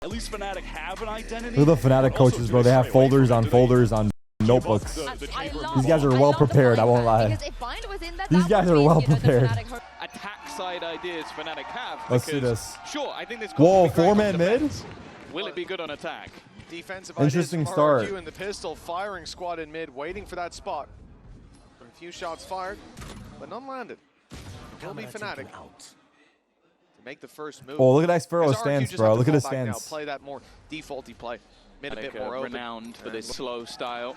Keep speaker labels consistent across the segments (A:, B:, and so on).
A: At least Fnatic have an identity.
B: Look at the Fnatic coaches, bro. They have folders on notebooks. These guys are well prepared, I won't lie. These guys are well prepared.
A: Attack side ideas Fnatic have.
B: Let's see this.
A: Sure, I think this.
B: Whoa, 4-man mid?
A: Will it be good on attack?
C: Defensive
B: interesting
C: ideas from
B: start.
C: RRQ and the pistol firing squad in mid, waiting for that spot. A few shots fired, but none landed. Will be Fnatic to make the first move.
B: Oh, look at Xfero's stance, bro. Look at his stance.
C: Now. Play that more defaulty play. Mid a bit more open.
A: Renowned for this slow style.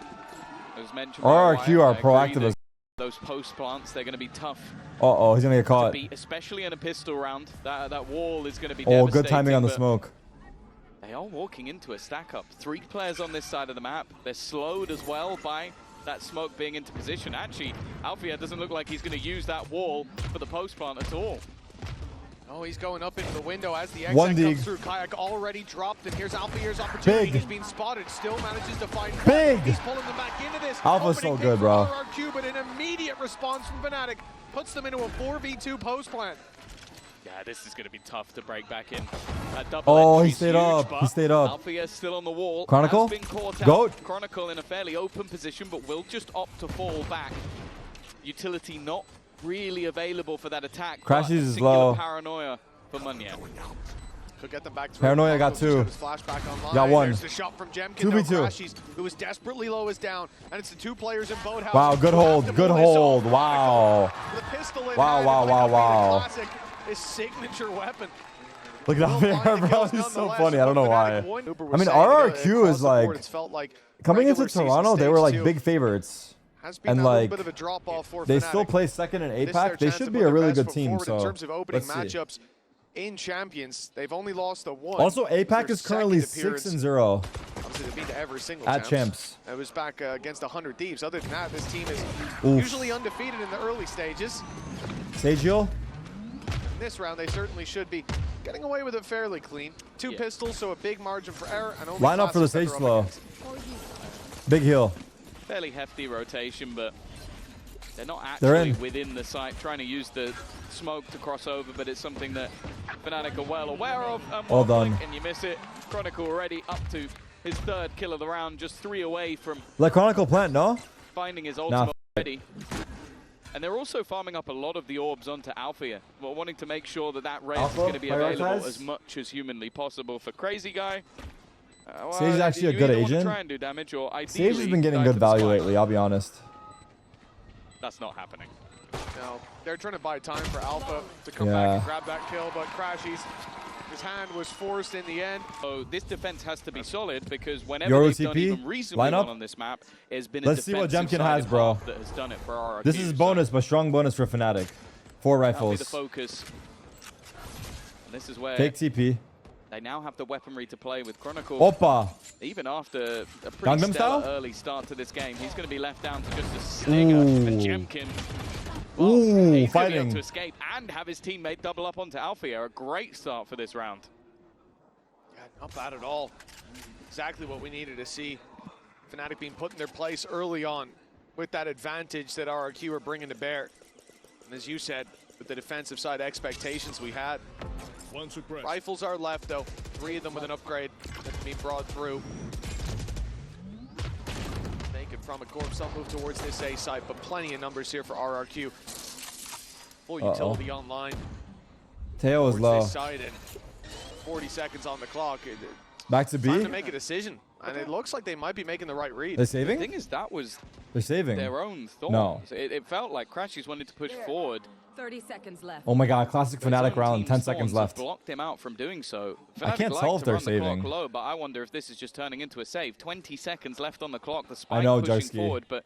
A: As mentioned,
B: RRQ are proactive as
A: those post plants. They're going to be tough.
B: Uh-oh, he's going to get caught.
A: Beat, especially in a pistol round. That wall is going to be
B: devastating. Oh, good timing on the smoke.
A: They are walking into a stack up. 3 players on this side of the map. They're slowed as well by that smoke being into position. Actually, Alfia doesn't look like he's going to use that wall for the post plant at all.
C: Oh, he's going up into the window as the exit comes through. Kayak already dropped, and here's Alfia's opportunity. He's being spotted, still manages to find
B: big.
C: He's pulling them back into this.
B: Alpha's so good, bro.
C: RRQ, but an immediate response from Fnatic puts them into a 4v2 post plant.
A: Yeah, this is going to be tough to break back in.
B: Oh, he stayed up. He stayed up.
A: Alfia still on the wall.
B: Chronicle?
A: Goat. Chronicle in a fairly open position, but will just opt to fall back. Utility not really available for that attack.
B: Crashes is low.
A: Paranoia for Munya.
C: Could get them back through.
B: Paranoia got 2. Got 1.
C: There's the shot from Jemkin.
B: 2v2.
C: Who was desperately low is down, and it's the 2 players in boathouse.
B: Wow, good hold. Good hold. Wow. Wow.
C: Classic, his signature weapon.
B: Look at that, bro. He's so funny. I don't know why. I mean, RRQ is like coming into Toronto. They were like big favorites. And like they still play second in APAC. They should be a really good team. So
C: in terms of opening matchups in Champions, they've only lost a 1.
B: Also, APAC is currently 6-0
C: obviously they beat every single
B: at champs.
C: It was back against 100 Thieves. Other than that, this team is usually undefeated in the early stages.
B: Sagil.
C: In this round, they certainly should be getting away with it fairly clean. 2 pistols, so a big margin for error. And only
B: line up for the Sage slow. Big heal.
A: Fairly hefty rotation, but they're not actually within the site trying to use the smoke to cross over, but it's something that Fnatic are well aware of.
B: All done.
A: And you miss it. Chronicle already up to his 3rd kill of the round, just 3 away from
B: let Chronicle plant, no?
A: Finding his ultimate already. And they're also farming up a lot of the orbs onto Alfia. We're wanting to make sure that res is going to be available as much as humanly possible for Crazy Guy.
B: Sage is actually a good agent.
A: Try and do damage, or
B: Sage has been getting good value lately, I'll be honest.
A: That's not happening.
C: No, they're trying to buy time for Alpha to come back and grab that kill, but Crashies, his hand was forced in the end.
A: So this defense has to be solid because whenever they've done even reasonably well on this map, it's been a
B: see what Jemkin has, bro.
A: That has done it for RRQ.
B: This is bonus, but strong bonus for Fnatic. 4 rifles.
A: That'll be the focus. And this is where
B: fake TP.
A: They now have the weaponry to play with Chronicle.
B: Opa.
A: Even after a pretty stellar early start to this game, he's going to be left down to just a stinger. And Jemkin, he's going to be able to escape and have his teammate double up onto Alfia. A great start for this round.
C: Yeah, not bad at all. Exactly what we needed to see. Fnatic being put in their place early on with that advantage that RRQ are bringing to bear. And as you said, with the defensive side expectations we had. Rifles are left though, 3 of them with an upgrade that can be brought through. Naked from a corpse, they'll move towards this A site, but plenty of numbers here for RRQ. Full utility online.
B: Teo is low.
C: Side and 40 seconds on the clock.
B: Back to B.
C: Time to make a decision, and it looks like they might be making the right read.
B: They're saving?
A: The thing is, that was
B: their
A: own thought.
B: No.
A: It felt like Crashies wanted to push forward.
D: 30 seconds left.
B: Oh my god, classic Fnatic round, 10 seconds left.
A: Blocked him out from doing so.
B: I can't tell if they're saving.
A: Low, but I wonder if this is just turning into a save. 20 seconds left on the clock. The spike pushing forward, but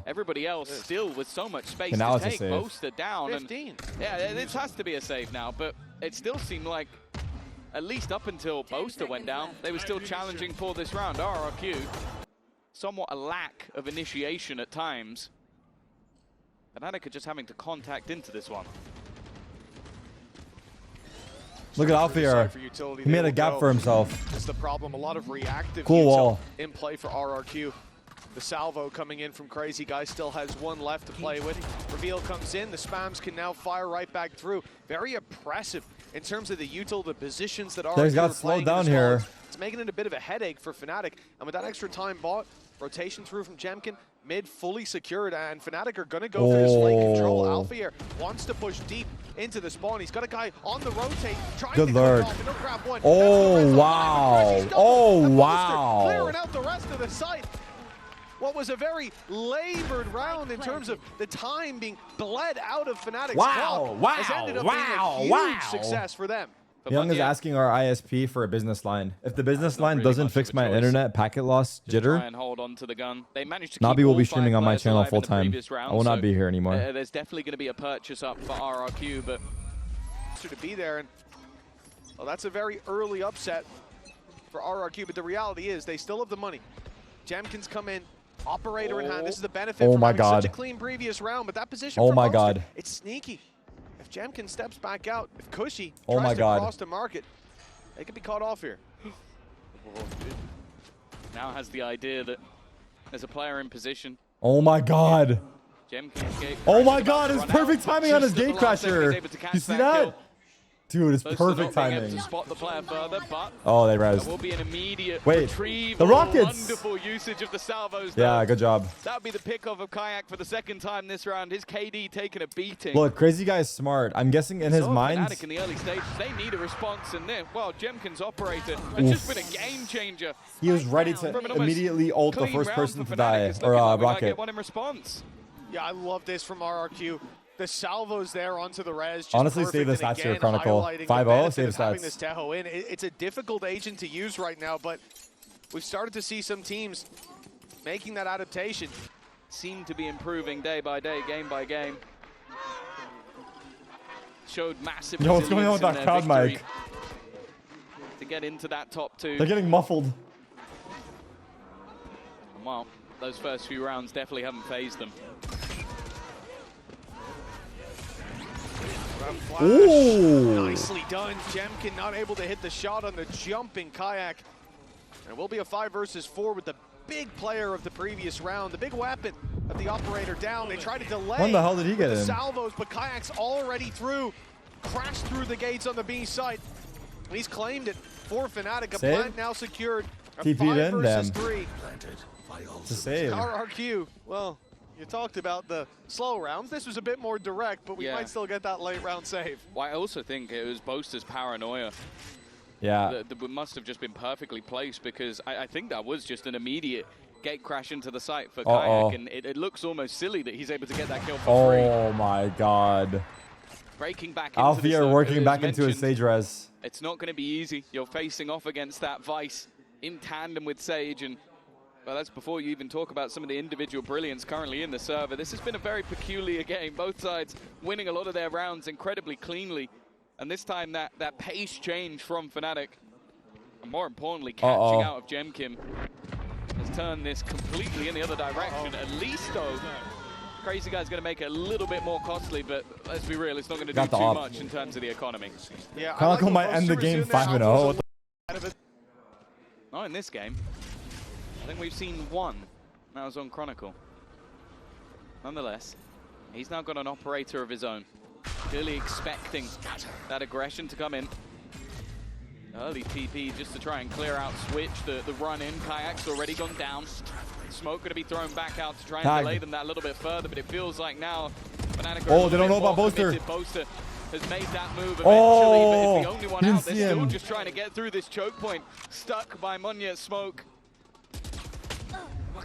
A: everybody else still with so much space to take. BOASTER down.
C: 15.
A: And yeah, this has to be a save now, but it still seemed like, at least up until BOASTER went down, they were still challenging for this round. RRQ, somewhat a lack of initiation at times. Fnatic are just having to contact into this one.
B: Look at Alfia. He made a gap for himself.
C: That's the problem. A lot of reactive
B: cool wall
C: in play for RRQ. The salvo coming in from Crazy Guy still has 1 left to play with. Reveal comes in. The spams can now fire right back through. Very oppressive in terms of the util, the positions that RRQ
B: got slowed down here.
C: It's it's making it a bit of a headache for Fnatic. And with that extra time bought, rotation through from Jemkin, mid fully secured, and Fnatic are going to go for this late control. Alfier wants to push deep into the spawn. He's got a guy on the rotate, trying to
B: lord.
C: off, and he'll grab one.
B: Oh, wow. Oh, wow.
C: Clearing out the rest of the site. What was a very labored round in terms of the time being bled out of Fnatic's clock has ended up being a huge success for them.
B: Young is asking our ISP for a business line. If the business line doesn't fix my internet packet loss jitter,
A: and hold on to the gun. They managed to
B: Nabi will be streaming on my channel full time. I will not be here anymore.
A: There's definitely going to be a purchase up for RRQ, but
C: to be there, and well, that's a very early upset for RRQ. But the reality is, they still have the money. Jemkin's come in, operator in hand. This is the benefit from having such a clean previous round. But that position, for BOASTER, it's sneaky. If Jemkin steps back out, if Cushy tries to cross the market, they could be caught off here.
A: Now has the idea that there's a player in position.
B: Oh my god.
A: Oh
B: my god, it's perfect timing on his gatecrasher. You see that? Dude, it's perfect timing.
A: To spot the player further, but
B: oh, they rezzed.
A: There will be an immediate
B: retrieve. The rockets.
A: Wonderful usage of the salvos.
B: Yeah, good job.
A: That would be the pick of Kayak for the second time this round. His KD taking a beating.
B: Look, crazy guy is smart. I'm guessing in his mind.
A: Fnatic in the early stages, they need a response, and then, well, Jemkin's operator has just been a game changer.
B: He was ready to immediately ult the first person to die, or rocket.
A: Get one in response.
C: Yeah, I love this from RRQ. The salvos there onto the res. Just
B: honestly, save the stats here, Chronicle. 5-0, save stats.
C: This Teho in. It's a difficult agent to use right now, but we've started to see some teams making that adaptation.
A: Seem to be improving day by day, game by game. Showed massive.
B: Yo, what's going on with that crowd mic?
A: To get into that top two.
B: They're getting muffled.
A: Well, those first few rounds definitely haven't phased them.
B: Ooh.
C: Nicely done. Jemkin not able to hit the shot on the jumping Kayak. And it will be a 5 versus 4 with the big player of the previous round, the big weapon of the operator down. They try to delay.
B: When the hell did he get in?
C: Salvos, but Kayak's already through. Crashed through the gates on the B site. He's claimed it for Fnatic. A plant now secured.
B: TP'd in,
C: versus 3.
B: It's a save.
C: RRQ, well, you talked about the slow rounds. This was a bit more direct, but we might still get that late round save.
A: Well, I also think it was BOASTER's paranoia.
B: Yeah.
A: That must have just been perfectly placed, because I think that was just an immediate gate crash into the site for Kayak, and it looks almost silly that he's able to get that kill for free.
B: Oh my god.
A: Breaking back into
B: Alfier working back into his Sage res.
A: It's not going to be easy. You're facing off against that Vice in tandem with Sage, and well, that's before you even talk about some of the individual brilliance currently in the server. This has been a very peculiar game. Both sides winning a lot of their rounds incredibly cleanly. And this time that pace change from Fnatic, and more importantly, catching out of Jemkin, has turned this completely in the other direction. At least, though, Crazy Guy's going to make it a little bit more costly, but let's be real, it's not going to do too much in terms of the economy.
C: Yeah,
B: Chronicle might end the game 5-0.
A: Not in this game. I think we've seen one. That was on Chronicle. Nonetheless, he's now got an operator of his own. Clearly expecting that aggression to come in. Early TP just to try and clear out Switch. The run in. Kayak's already gone down. Smoke going to be thrown back out to try and delay them that a little bit further, but it feels like now Fnatic
B: they don't know about BOASTER.
A: BOASTER has made that move eventually, but it's the only one out. They're still just trying to get through this choke point. Stuck by Munya Smoke.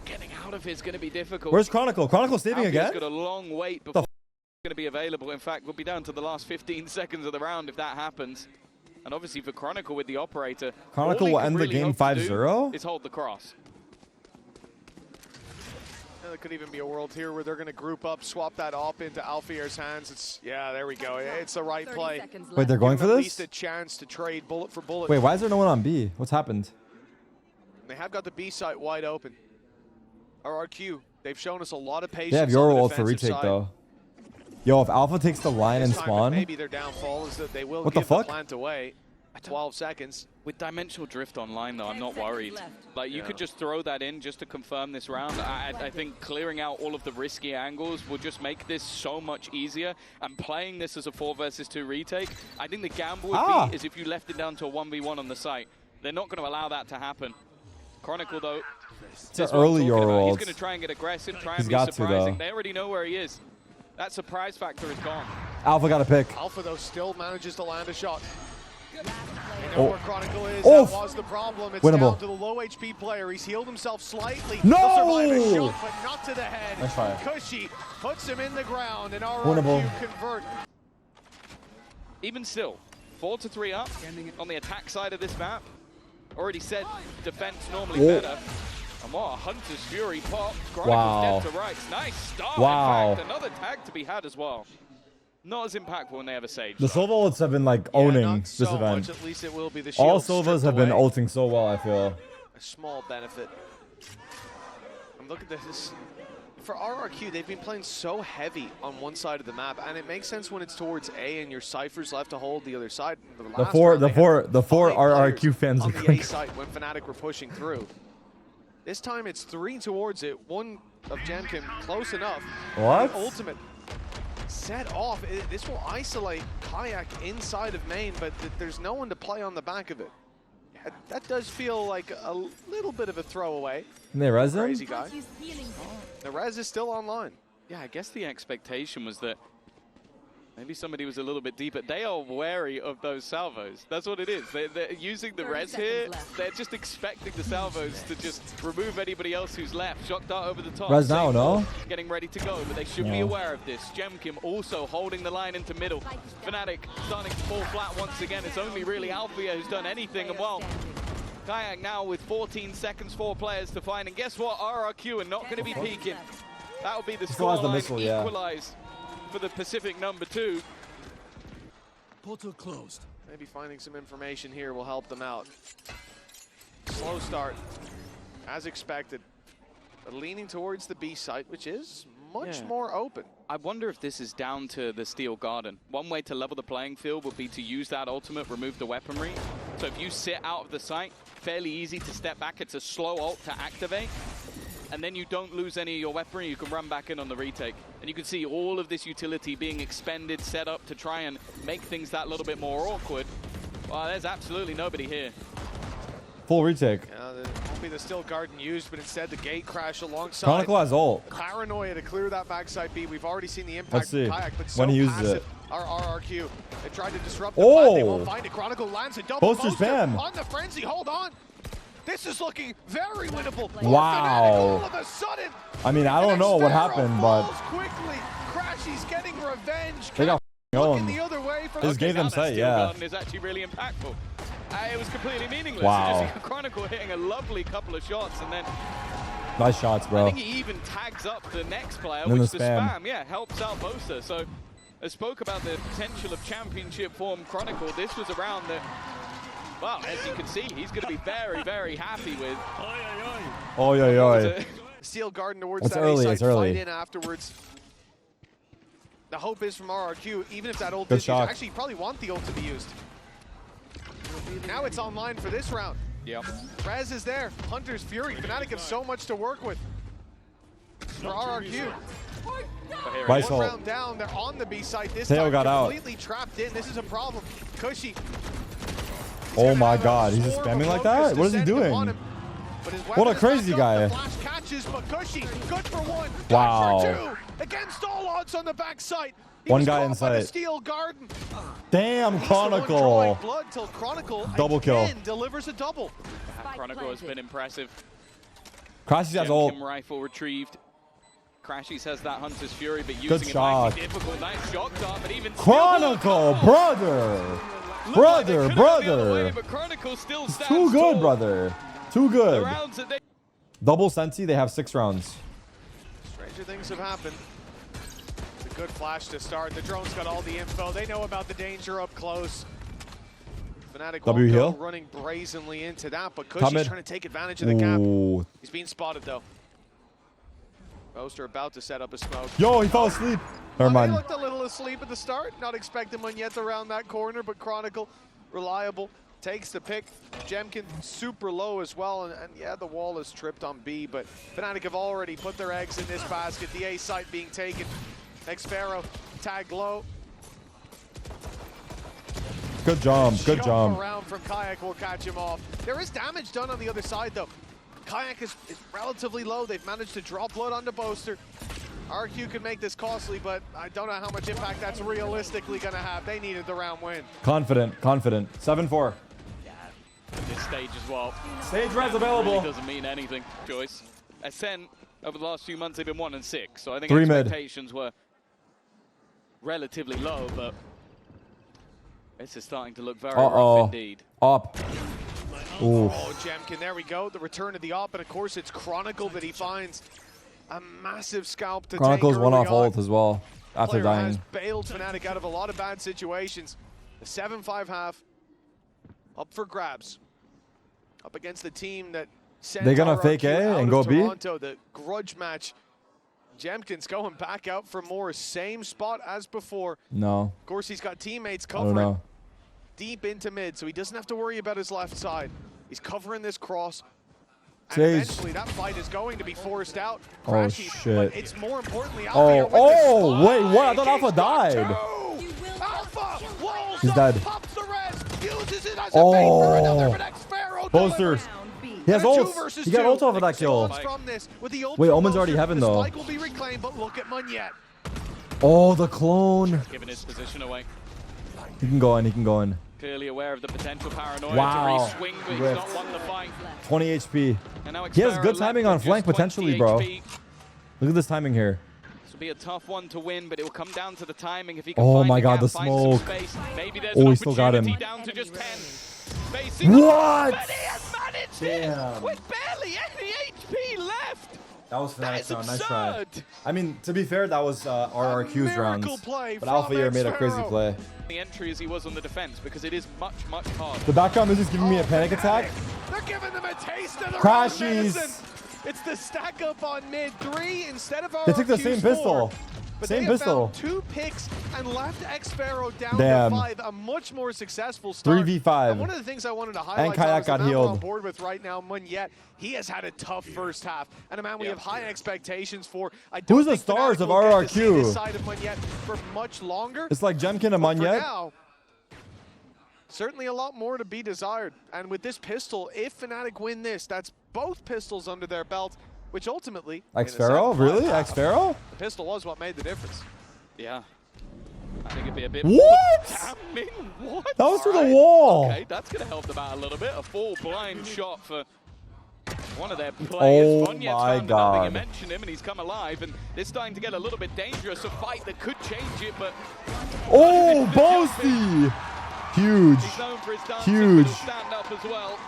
A: Getting out of here is going to be difficult.
B: Where's Chronicle? Chronicle saving again?
A: He's got a long wait before it's going to be available. In fact, we'll be down to the last 15 seconds of the round if that happens. And obviously for Chronicle with the operator,
B: Chronicle will end the game 5-0?
A: Is hold the cross.
C: There could even be a world here where they're going to group up, swap that op into Alfier's hands. There we go. It's the right play.
B: Wait, they're going for this?
C: At least a chance to trade bullet for bullet.
B: Wait, why is there no one on B? What's happened?
C: They have got the B site wide open. RRQ, they've shown us a lot of patience.
B: They have your ult for retake though. Yo, if Alpha takes the line and spawn.
C: Maybe their downfall is that they will
B: give
C: the plant away. 12 seconds.
A: With Dimensional Drift online though, I'm not worried. Like you could just throw that in just to confirm this round. I think clearing out all of the risky angles will just make this so much easier. And playing this as a 4 versus 2 retake, I think the gamble would be is if you left it down to a 1v1 on the site. They're not going to allow that to happen. Chronicle, though,
B: it's an early Euro.
A: He's going to try and get aggressive, try and be surprising. They already know where he is. That surprise factor is gone.
B: Alpha got a pick.
C: Alpha, though, still manages to land a shot. They know
B: Oh.
C: where Chronicle is.
B: Oh.
C: That was the problem. It's
B: Winnable.
C: down to the low HP player. He's healed himself slightly.
B: No!
C: He'll survive a shot, but not to the head.
B: Nice fire.
C: Cushy puts him in the ground, and
B: Winnable.
C: RRQ convert.
A: Even still, 4-3 up on the attack side of this map. Already said defense normally better. And what a Hunter's Fury pop.
B: Wow.
A: Dead to rights. Nice start.
B: Wow.
A: In fact, another tag to be had as well. Not as impactful when they have a Sage.
B: The Silva ults have been like owning
C: not
B: this
C: so
B: event.
C: much, at least it will be the
B: All
C: shield
B: Silvas have
C: stripped
B: been
C: away.
B: ulting so well, I feel.
C: A small benefit. And look at this. For RRQ, they've been playing so heavy on one side of the map, and it makes sense when it's towards A and your Cypher's left to hold the other side.
B: The four RRQ fans
C: on
B: are
C: the
B: going.
C: A side when Fnatic were pushing through. This time it's 3 towards it. One of Jamkin close enough.
B: What?
C: The ultimate set off. This will isolate Kayak inside of main, but there's no one to play on the back of it. That does feel like a little bit of a throwaway.
B: Can they res him?
C: Crazy guy. The res is still online.
A: Yeah, I guess the expectation was that maybe somebody was a little bit deeper. They are wary of those salvos. That's what it is. They're using the res here. They're just expecting the salvos to just remove anybody else who's left. Shock dart over the top.
B: Res now, no?
A: Getting ready to go, but they should be aware of this. Jemkim also holding the line into middle. Fnatic starting to fall flat once again. It's only really Althea who's done anything. And well, Kayak now with 14 seconds, 4 players to find. And guess what? RRQ are not going to be peeking. That would be the scoreline equalize for the Pacific #2.
D: Portal closed.
C: Maybe finding some information here will help them out. Slow start, as expected. But leaning towards the B site, which is much more open.
A: I wonder if this is down to the Steel Garden. One way to level the playing field would be to use that ultimate, remove the weaponry. So if you sit out of the site, fairly easy to step back. It's a slow ult to activate. And then you don't lose any of your weaponry, you can run back in on the retake. And you can see all of this utility being expended, set up to try and make things that little bit more awkward. Well, there's absolutely nobody here.
B: Full retake.
C: There won't be the Still Garden used, but instead the gate crash alongside.
B: Chronicle has ult.
C: Paranoia to clear that backside B. We've already seen the impact
B: Let's see
C: of Kayak, but so
B: when he uses
C: passive
B: it.
C: are RRQ. They tried to disrupt the fight. They won't find it. Chronicle lands a double
B: Boaster
C: Boaster
B: spam.
C: on the frenzy. Hold on. This is looking very winnable.
B: Wow.
C: All of a sudden.
B: I mean, I don't know what happened, but
C: Quickly. Crashy's getting revenge.
B: they got
C: Looking
B: owned.
C: the other way from
B: Just gave them sight, yeah.
A: Garden is actually really impactful. It was completely meaningless.
B: Wow.
A: You just see Chronicle hitting a lovely couple of shots, and then
B: Nice shots, bro.
A: I think he even tags up the next player,
B: And then
A: which
B: the
A: the
B: spam.
A: spam, helps out BOASTER. So I spoke about the potential of championship form Chronicle. This was around that, well, as you can see, he's going to be very, very happy with.
B: Oh, yeah.
C: Steel Garden towards
B: It's
C: that
B: early,
C: A-site,
B: it's early.
C: fight in afterwards. The hope is from RRQ, even if that ult
B: Good
C: is used,
B: shot.
C: actually you probably want the ult to be used. Now it's online for this round.
A: Yep.
C: Rez is there, Hunter's Fury. Fnatic have so much to work with. For RRQ,
B: Vice
C: one
B: ult.
C: round down, they're on the B site. This
B: Teo
C: time
B: got out.
C: completely trapped in. This is a problem. Cushy.
B: Oh my god, he's just spamming like that? What is he doing? What a crazy guy.
C: Flash catches, but Cushy, good for one.
B: Wow.
C: Good for two. Against all odds on the backside. He
B: One
C: was
B: guy
C: caught by the
B: inside.
C: Steel Garden.
B: Damn,
C: He's the one drawing
B: Chronicle.
C: blood till Chronicle
B: Double kill.
C: again delivers a double.
A: Chronicle has been impressive.
B: Crashy has ult.
A: Jemkim rifle retrieved. Crashies has that Hunter's Fury, but
B: Good
A: using it
B: shot.
A: might be difficult. Nice shot dart, but even
B: Chronicle, brother. Brother.
A: But Chronicle still stands
B: Too good,
A: tall.
B: brother. Too
A: The
B: good.
A: rounds that they
B: Double Sensi, they have 6 rounds.
C: Stranger things have happened. It's a good flash to start. The drone's got all the info. They know about the danger up close. Fnatic
B: W
C: won't
B: heal.
C: go running brazenly into that, but
B: Top
C: Cushy's
B: mid.
C: trying to take advantage of the gap.
B: Ooh.
C: He's being spotted though. BOASTER about to set up a smoke.
B: Yo, he fell asleep. Never
C: He
B: mind.
C: looked a little asleep at the start. Not expecting one yet around that corner, but Chronicle, reliable, takes the pick. Jemkin super low as well, and yeah, the wall is tripped on B, but Fnatic have already put their eggs in this basket. The A site being taken. Next Pharaoh, tag low.
B: Good jump. Good jump.
C: Around from Kayak will catch him off. There is damage done on the other side, though. Kayak is relatively low. They've managed to draw blood onto BOASTER. RRQ can make this costly, but I don't know how much impact that's realistically going to have. They needed the round win.
B: Confident. 7-4.
A: This stage as well.
B: Stage res available.
A: Really doesn't mean anything, Joyce. Ascent, over the last few months, they've been 1-6. So I think
B: 3
A: expectations were relatively low, but this is starting to look very rough indeed.
B: Up. Oof.
C: Oh, Jemkin, there we go. The return of the op, and of course it's Chronicle that he finds. A massive scalp to
B: Chronicle's
C: take
B: one off
C: on.
B: ult as well after dying.
C: Has bailed Fnatic out of a lot of bad situations. The 7-5 half up for grabs. Up against the team that sent
B: They're gonna
C: RRQ
B: fake A and go
C: Toronto,
B: B?
C: the grudge match. Jemkin's going back out for more. Same spot as before.
B: No.
C: Of course, he's got teammates
B: I don't
C: covering
B: know.
C: deep into mid, so he doesn't have to worry about his left side. He's covering this cross. And
B: Sage.
C: eventually that fight is going to be forced out.
B: Oh,
C: Crashy,
B: shit.
C: But it's more importantly Alpha here with the
B: wait,
C: spike.
B: what? I thought Alpha
C: He's got
B: died.
C: two. Alpha walls
B: He's
C: up,
B: dead.
C: pops the rest, uses it as a bait for another, but X-Pharaoh
B: BOASTER.
C: delivers.
B: He has
C: Two
B: ult.
C: versus
B: He got
C: two.
B: ult off of that kill.
C: Responds from this with the ult
B: Wait,
C: from
B: Omen's already
C: BOASTER.
B: heaven,
C: The
B: though.
C: spike will be reclaimed, but look at Munyet.
B: Oh, the clone.
A: Giving his position away.
B: He can go in. He can go in.
A: Clearly aware of the potential paranoia
B: Wow.
A: to re-swing, but he's
B: Ripped.
A: not won the fight.
B: 20 HP.
A: And now
B: He has
A: X-Pharaoh
B: good
A: left
B: timing
A: with
B: on
A: just
B: flank
A: 20
B: potentially, bro.
A: HP.
B: Look at this timing here.
A: This will be a tough one to win, but it will come down to the timing. If he can
B: Oh
A: find
B: my
A: the
B: God,
A: gap,
B: the
A: find some
B: smoke.
A: space, maybe there's
B: Oh,
A: an
B: he still got him.
A: opportunity down to just 10. Facing
B: What?
A: But he has managed
B: Damn.
A: it with barely any HP left.
B: That was
A: That is
B: Fnatic's round. Nice try.
A: absurd.
B: I mean, to be fair, that was RRQ's rounds.
C: play
B: But
C: from
B: Alpha here made a crazy
C: X-Pharaoh.
B: play.
A: The entry as he was on the defense, because it is much, much harder.
B: The background is just giving me a panic attack.
C: They're giving them a taste of their
B: Crashies.
C: own medicine. It's the stack up on mid 3 instead of RRQ's
B: They took the same
C: 4.
B: pistol.
C: But
B: Same
C: they have
B: pistol.
C: found 2 picks and left X-Pharaoh down
B: Damn.
C: to 5. A much more successful start.
B: 3v5.
C: And one of the things I wanted to highlight,
B: And Kayak
C: Thomas,
B: got
C: the man we're on
B: healed.
C: board with right now, Munyet, he has had a tough first half. And a man we have high expectations for. I don't
B: Who's the
C: think
B: stars
C: Fnatic
B: of
C: will get to see
B: RRQ?
C: this side of Munyet for much longer.
B: It's like Jemkin and
C: But for
B: Munyet.
C: now, certainly a lot more to be desired. And with this pistol, if Fnatic win this, that's both pistols under their belt, which ultimately...
B: X-Pharaoh? Really? X-Pharaoh?
C: The pistol was what made the difference.
A: Yeah. I think it'd be a bit
B: What?
A: damning. What?
B: That was through the
A: Alright.
B: wall.
A: Okay, that's going to help them out a little bit. A full blind shot for one of their players.
B: Oh
A: Funyet's
B: my
A: found another. You
B: God.
A: mentioned him, and he's come alive. And it's starting to get a little bit dangerous. A fight that could change it, but
B: Oh, Boasty! Huge.
A: he's known for his dancing,
B: Huge.
A: but he'll stand up as well.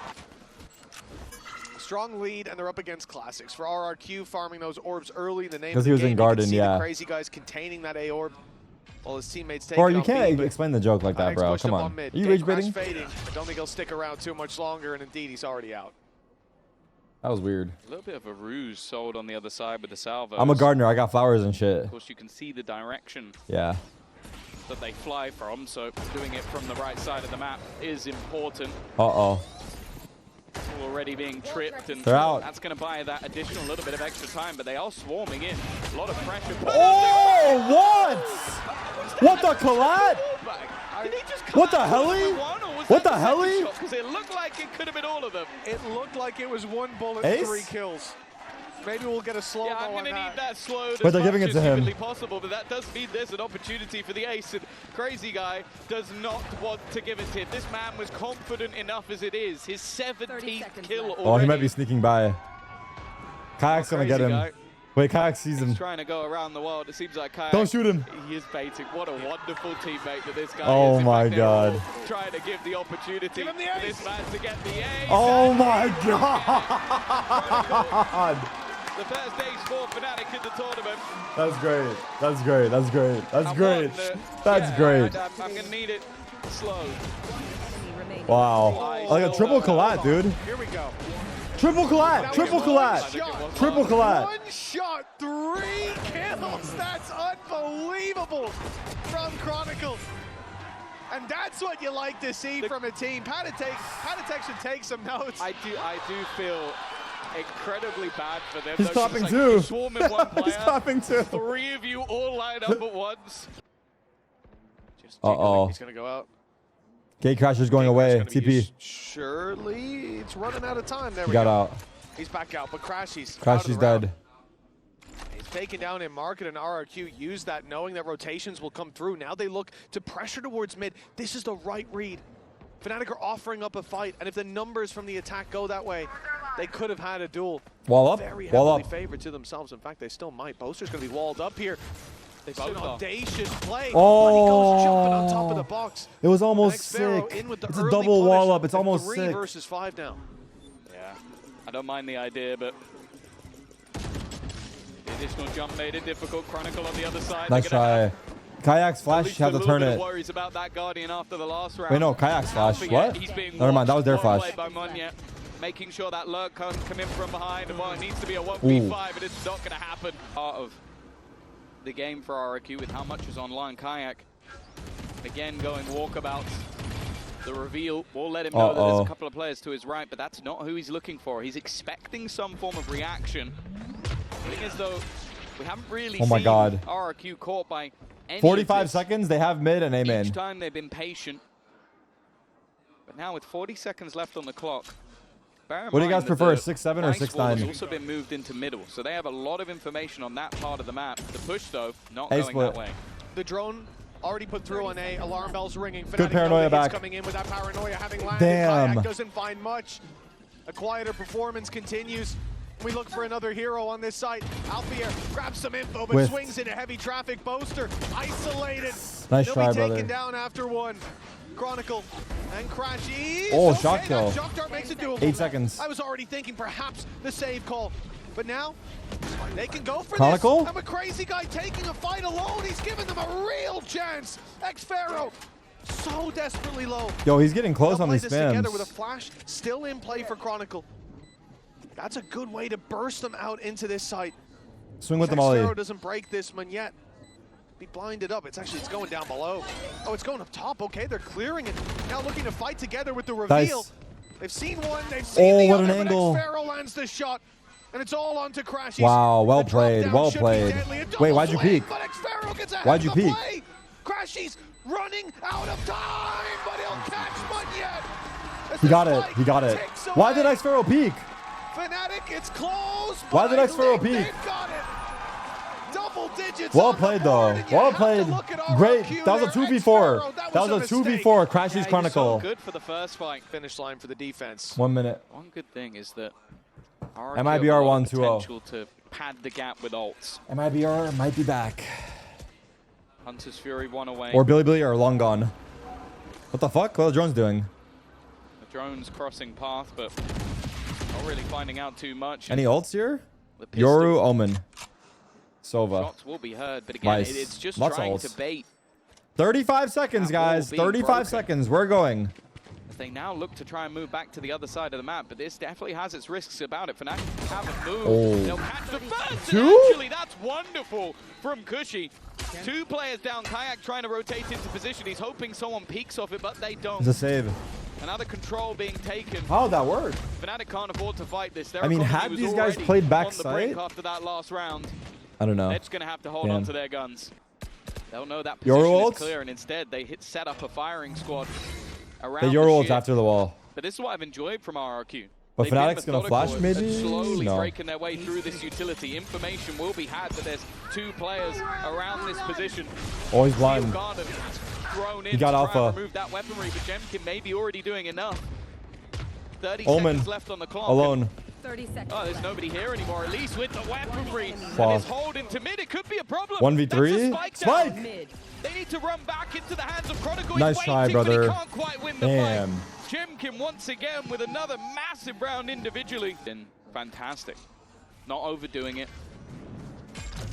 C: Strong lead, and they're up against classics. For RRQ, farming those orbs early in the name
B: 'Cause
C: of the
B: he was
C: game.
B: in
C: You can
B: Garden,
C: see
B: yeah.
C: the crazy guys containing that A orb while his teammates take
B: Or
C: it
B: you
C: on B,
B: can't
C: but
B: explain the joke like that,
C: Fnatic's
B: bro.
C: pushed
B: Come
C: him
B: on.
C: mid.
B: Are you
C: Gatecrash
B: rage baiting?
C: fading. I don't think he'll stick around too much longer, and indeed, he's already out.
B: That was weird.
A: A little bit of a ruse sold on the other side with the salvos.
B: I'm a gardener. I got flowers and shit.
A: Of course, you can see the direction
B: Yeah.
A: that they fly from, so doing it from the right side of the map is important.
B: Uh-oh.
A: Already being tripped, and
B: They're out.
A: that's going to buy that additional little bit of extra time, but they are swarming in. A lot of pressure.
B: Oh, what? What the collat?
A: Did he just come
B: What the
A: out
B: hell?
A: with one, or was
B: What
A: that
B: the hell?
A: Because it looked like it could have been all of them.
C: It looked like it was 1 bullet,
B: Ace?
C: 3 kills. Maybe we'll get a slow-mo
A: Yeah, I'm
C: on
A: going to
C: that.
A: need that slowed
B: But
A: as
B: they're
A: much
B: giving it
A: as
B: to him.
A: humanly possible, but that does mean there's an opportunity for the ace, and Crazy Guy does not want to give it to him. This man was confident enough as it is. His 17th kill already.
B: Oh, he might be sneaking by. Kayak's gonna get him.
A: Guy.
B: Wait, Kayak sees him.
A: He's trying to go around the world. It seems like Kayak.
B: Don't shoot him.
A: He is baiting. What a wonderful teammate that this guy
B: Oh
A: is. In
B: my
A: fact, they're all
B: God.
A: trying to give the opportunity
C: Give him the
A: for
C: ace.
A: this man to get the ace.
B: Oh
A: And
B: my
A: he will get
B: God.
A: it. The first ace for Fnatic in the tournament.
B: That's great. That's great. That's great. That's
A: And
B: great.
A: one,
B: That's
A: yeah,
B: great.
A: I'm going to need it slow.
B: Wow. Like a triple collat, dude.
C: Here we go.
B: Triple
C: Now
B: collat.
C: we
B: Triple
C: have one
B: collat.
C: shot.
B: Triple collat.
C: 1 shot, 3 kills. That's unbelievable from Chronicle. And that's what you like to see from a team. Patatek should take some notes.
A: I do feel incredibly bad for them.
B: He's
A: though, 'cause
B: clapping
A: it's like
B: too.
A: you swarm in one player.
B: He's clapping too.
A: 3 of you all line up at once.
C: Just
B: Uh-oh.
C: He's going to go out.
B: Gate Crasher's going away. TP.
C: Surely it's running out of time. There
B: He
C: we
B: got
C: go.
B: out.
C: He's back out, but Crashy's
B: Dead.
C: He's taken down in market, and RRQ used that knowing that rotations will come through. Now they look to pressure towards mid. This is the right read. Fnatic are offering up a fight, and if the numbers from the attack go that way, they could have had a duel.
B: Wall up.
C: Very
B: Wall
C: heavily
B: up.
C: favored to themselves. In fact, they still might. Boaster's going to be walled up here. It's an audacious play,
B: oh,
C: but he goes jumping on top of the box.
B: It was almost sick. It's a double wall up. It's almost
C: 3
B: sick.
C: versus 5 now.
A: Yeah, I don't mind the idea, but the additional jump made it difficult. Chronicle on the other side.
B: Nice try. Kayak's flash, have to turn it.
A: Worries about that Guardian after the last round.
B: Wait, no, Kayak's flash. What? Never mind, that was their flash.
A: By Munya, making sure that lurk can't come in from behind. Well, it needs to be a 1v5, but it's not going to happen. Part of the game for RRQ with how much is online. Kayak, again, going walkabouts. The reveal will let him know that there's a couple of players to his right, but that's not who he's looking for. He's expecting some form of reaction. Looking as though we haven't really seen RRQ caught by any
B: 45 seconds, they have mid and A main.
A: Each time they've been patient. But now with 40 seconds left on the clock,
B: what do you guys prefer, 6-7 or 6-9?
A: Has also been moved into middle, so they have a lot of information on that part of the map. The push, though, not going that way.
C: The drone already put through on A. Alarm bells ringing.
B: Good paranoia back.
C: Coming in with that paranoia having landed.
B: Damn.
C: Kayak doesn't find much. A quieter performance continues. We look for another hero on this site. Alfier grabs some info, but swings into heavy traffic. Boaster isolated.
B: Nice
C: They'll
B: try,
C: be taken
B: brother.
C: down after one. Chronicle and Crashy.
B: Oh, shot kill.
C: Shock dart makes it doable.
B: 8 seconds.
C: I was already thinking perhaps the save call, but now they can go for
B: Chronicle?
C: this. I'm a crazy guy taking a fight alone. He's giving them a real chance. X-Pharaoh so desperately low.
B: Yo, he's getting close on these
C: spams. Together with a
B: spams.
C: flash still in play for Chronicle. That's a good way to burst them out into this site.
B: Swing with the molly.
C: X-Pharaoh doesn't break this one yet. Be blinded up. It's going down below. Oh, it's going up top. Okay, they're clearing it. Now looking to fight together with the reveal.
B: Nice.
C: They've seen one. They've seen the
B: what
C: other.
B: an angle.
C: X-Pharaoh lands the shot, and it's all onto Crashy.
B: Wow, well played. Well played. Wait, why'd you peek?
C: But X-Pharaoh gets ahead
B: Why'd you
C: of the
B: peek?
C: play. Crashy's running out of time, but he'll catch Munya.
B: He got it. He got it. Why did X-Pharaoh peek?
C: Fnatic, it's close.
B: Why did X-Pharaoh peek?
C: They've got it. Double digits.
B: Well played, though. Well played. Great. That was a 2v4. That was a 2v4. Crashy's Chronicle.
A: So good for the first fight.
C: Finish line for the defense.
B: 1 minute.
A: One good thing is that
B: MIBR 1-2-0.
A: potential to pad the gap with ults.
B: MIBR might be back.
A: Hunter's Fury 1 away.
B: Or Billy are long gone. What the fuck? What are the drones doing?
A: The drone's crossing path, but not really finding out too much.
B: Any ults here?
A: The pistol
B: Yoru, Omen. Sova.
A: shots will be heard, but again,
B: Nice.
A: it's just
B: Lots of
A: trying
B: ults.
A: to bait.
B: 35 seconds,
A: That wall
B: guys.
A: being
B: 35
A: broken.
B: seconds. We're going.
A: As they now look to try and move back to the other side of the map, but this definitely has its risks about it. Fnatic haven't moved.
B: Oh.
A: They'll catch the first.
B: Two?
A: And actually, that's wonderful from Cushy. 2 players down. Kayak trying to rotate into position. He's hoping someone peeks off it, but they don't.
B: It's a save.
A: Another control being taken.
B: How'd that work?
A: Fnatic can't afford to fight this. Their
B: I mean,
A: economy
B: had
A: was
B: these guys
A: already
B: played
A: on
B: back
A: the brink
B: side?
A: after that last round,
B: I don't know.
A: they're just going to have to hold
B: Damn.
A: on to their guns. They'll know that
B: Yoru
A: position is
B: ults?
A: clear, and instead they set up a firing squad around
B: They
A: the
B: Yoru ults
A: ship.
B: after the wall.
A: But this is what I've enjoyed from RRQ.
B: But
A: They've been
B: Fnatic's gonna flash
A: methodical
B: maybe?
A: and slowly
B: No.
A: breaking their way through this utility. Information will be had that there's 2 players around this position.
B: Oh, he's blind.
A: Garden thrown in
B: He got
A: to try
B: alpha.
A: and remove that weaponry, but Jemkin may be already doing enough. 30
B: Omen.
A: seconds left on the clock.
B: Alone.
E: 30 seconds.
A: Oh, there's nobody here anymore, at least with the weaponry.
B: Fuck.
A: And his hold into mid, it could be a problem.
B: 1v3?
A: That's a
B: Spike!
A: down.
E: Mid.
A: They need to run back into the hands of Chronicle.
B: Nice
A: He's
B: try,
A: waiting, but
B: brother.
A: he can't quite win the
B: Damn.
A: fight. Jemkin once again with another massive round individually. Been fantastic. Not overdoing it.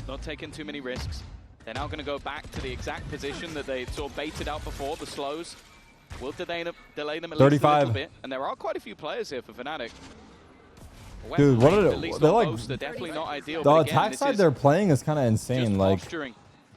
A: Not taking too many risks. They're now going to go back to the exact position that they sort of baited out before, the slows. Will delay them at least a
B: 35.
A: little bit. And there are quite a few players here for Fnatic.
B: Dude, what
A: Weapon
B: are
A: at least
B: they're
A: on
B: like
A: Boaster, definitely not ideal.
B: the
A: but again,
B: attack
A: this
B: side
A: is
B: they're playing is kind of
A: just
B: insane. Like
A: posturing.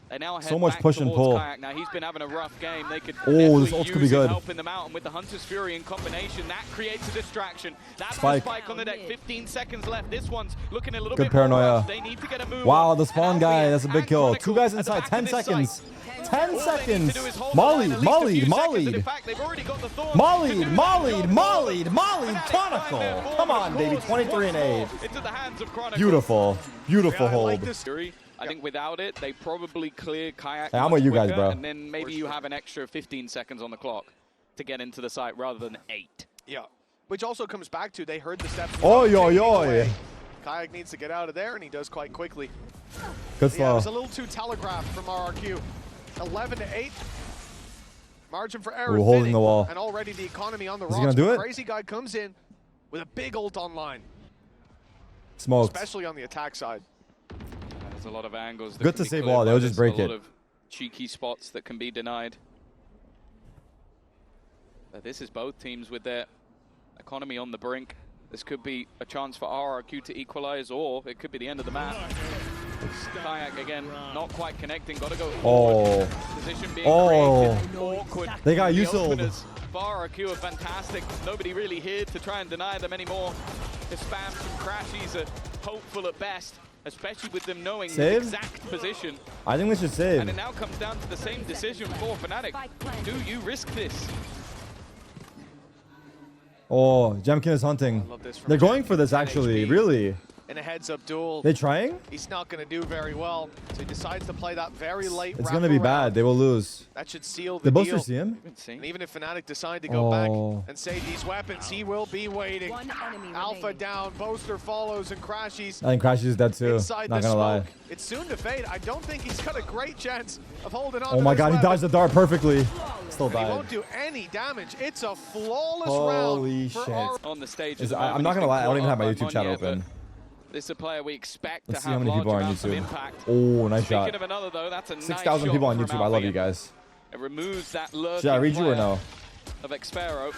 A: They now head
B: So much
A: back
B: push and
A: towards
B: pull.
A: Kayak. Now he's been having a rough game. They could
B: This ult could be good.
A: helping them out, and with the Hunter's Fury in combination, that creates a distraction. That's
B: Spike.
A: the spike on the deck. 15 seconds left. This one's looking a little
B: Good
A: bit
B: paranoia.
A: more rough. They need to get a move.
B: Wow,
A: on.
B: the spawn
A: And
B: guy.
A: Albion
B: That's a big
A: and
B: kill.
A: Chronicle
B: 2 guys
A: at the
B: inside.
A: back
B: 10
A: of this
B: seconds.
A: site.
B: 10
A: All they need
B: seconds.
A: to do is hold the line at least a few
B: Mollied.
A: seconds, and in fact, they've already got the Thorn to
B: Mollied.
A: do
B: Mollied.
A: that.
B: Mollied. Mollied.
A: Fnatic
B: Chronicle.
A: find their form,
B: Come on,
A: of
B: baby.
A: course.
B: 23 and 8.
A: Once more, into the hands of Chronicle.
B: Beautiful. Beautiful
C: Yeah, I like
B: hold.
C: this.
A: I think without it, they probably clear Kayak.
B: Hey, I'm
A: much
B: with you guys,
A: quicker,
B: bro.
A: And then maybe you have an extra 15 seconds on the clock to get into the site rather than 8.
C: Yeah, which also comes back to they heard the steps.
B: Oi, oi, oi.
C: Kayak needs to get out of there, and he does quite quickly.
B: Good
C: Yeah, it
B: slow.
C: was a little too telegraphed from RRQ. 11 to 8. Margin for error.
B: Ooh, holding
C: thinning,
B: the wall.
C: And already the economy on the
B: Is he
C: rocks.
B: gonna do it?
C: Crazy guy comes in with a big ult online,
B: Smoked.
C: especially on the attack side.
A: There's a lot of angles. That
B: Good
A: can
B: to
A: be
B: save
A: cleared
B: wall.
A: by
B: They'll just
A: this.
B: break
A: A
B: it.
A: lot of cheeky spots that can be denied. But this is both teams with their economy on the brink. This could be a chance for RRQ to equalize, or it could be the end of the map. Kayak again, not quite connecting. Got to go forward. Position being created. Awkward.
B: They got
A: The
B: Usold.
A: openers for RRQ are fantastic. Nobody really here to try and deny them anymore. The spams and crashes are hopeful at best, especially with them knowing
B: Save?
A: the exact position.
B: I think we should save.
A: And it now comes down to the same decision for Fnatic. Do you risk this?
B: Oh, Jemkin is hunting.
C: I love this from
B: They're going
C: Jemkin.
B: for this,
C: 10
B: actually.
C: HP.
B: Really?
C: In a heads-up duel,
B: They trying?
C: he's not going to do very well, so he decides to play that very late.
B: It's going to be
C: wraparound.
B: bad. They will lose.
C: That should seal the
B: Did
C: deal.
B: Boaster see him?
C: And even if Fnatic decide to go back
B: Oh.
C: and save these weapons, he will be waiting.
E: One enemy
C: Alpha
E: remaining.
C: down, Boaster follows and crashes
B: I think Crash is dead too.
C: inside
B: Not
C: the
B: gonna lie.
C: smoke. It's soon to fade. I don't think he's got a great chance of holding on
B: Oh
C: to
B: my
C: this
B: god, he
C: weapon.
B: dodged the dart perfectly. Still
C: And he
B: died.
C: won't do any damage. It's a flawless
B: Holy
C: round for
B: shit.
C: our
A: On the stage.
B: I'm not gonna lie, I don't even have my YouTube chat open.
A: This is a player we expect
B: Let's
A: to
B: see how
A: have
B: many
A: large
B: people are on
A: amounts of
B: YouTube.
A: impact.
B: Oh, nice
A: Speaking
B: shot.
A: of another though, that's a nice
B: 6,000
A: shot
B: people on
A: from
B: YouTube. I love you
A: Albion.
B: guys.
A: It removes that lurking
B: Should I read you or
A: player
B: no?
A: of Xpero.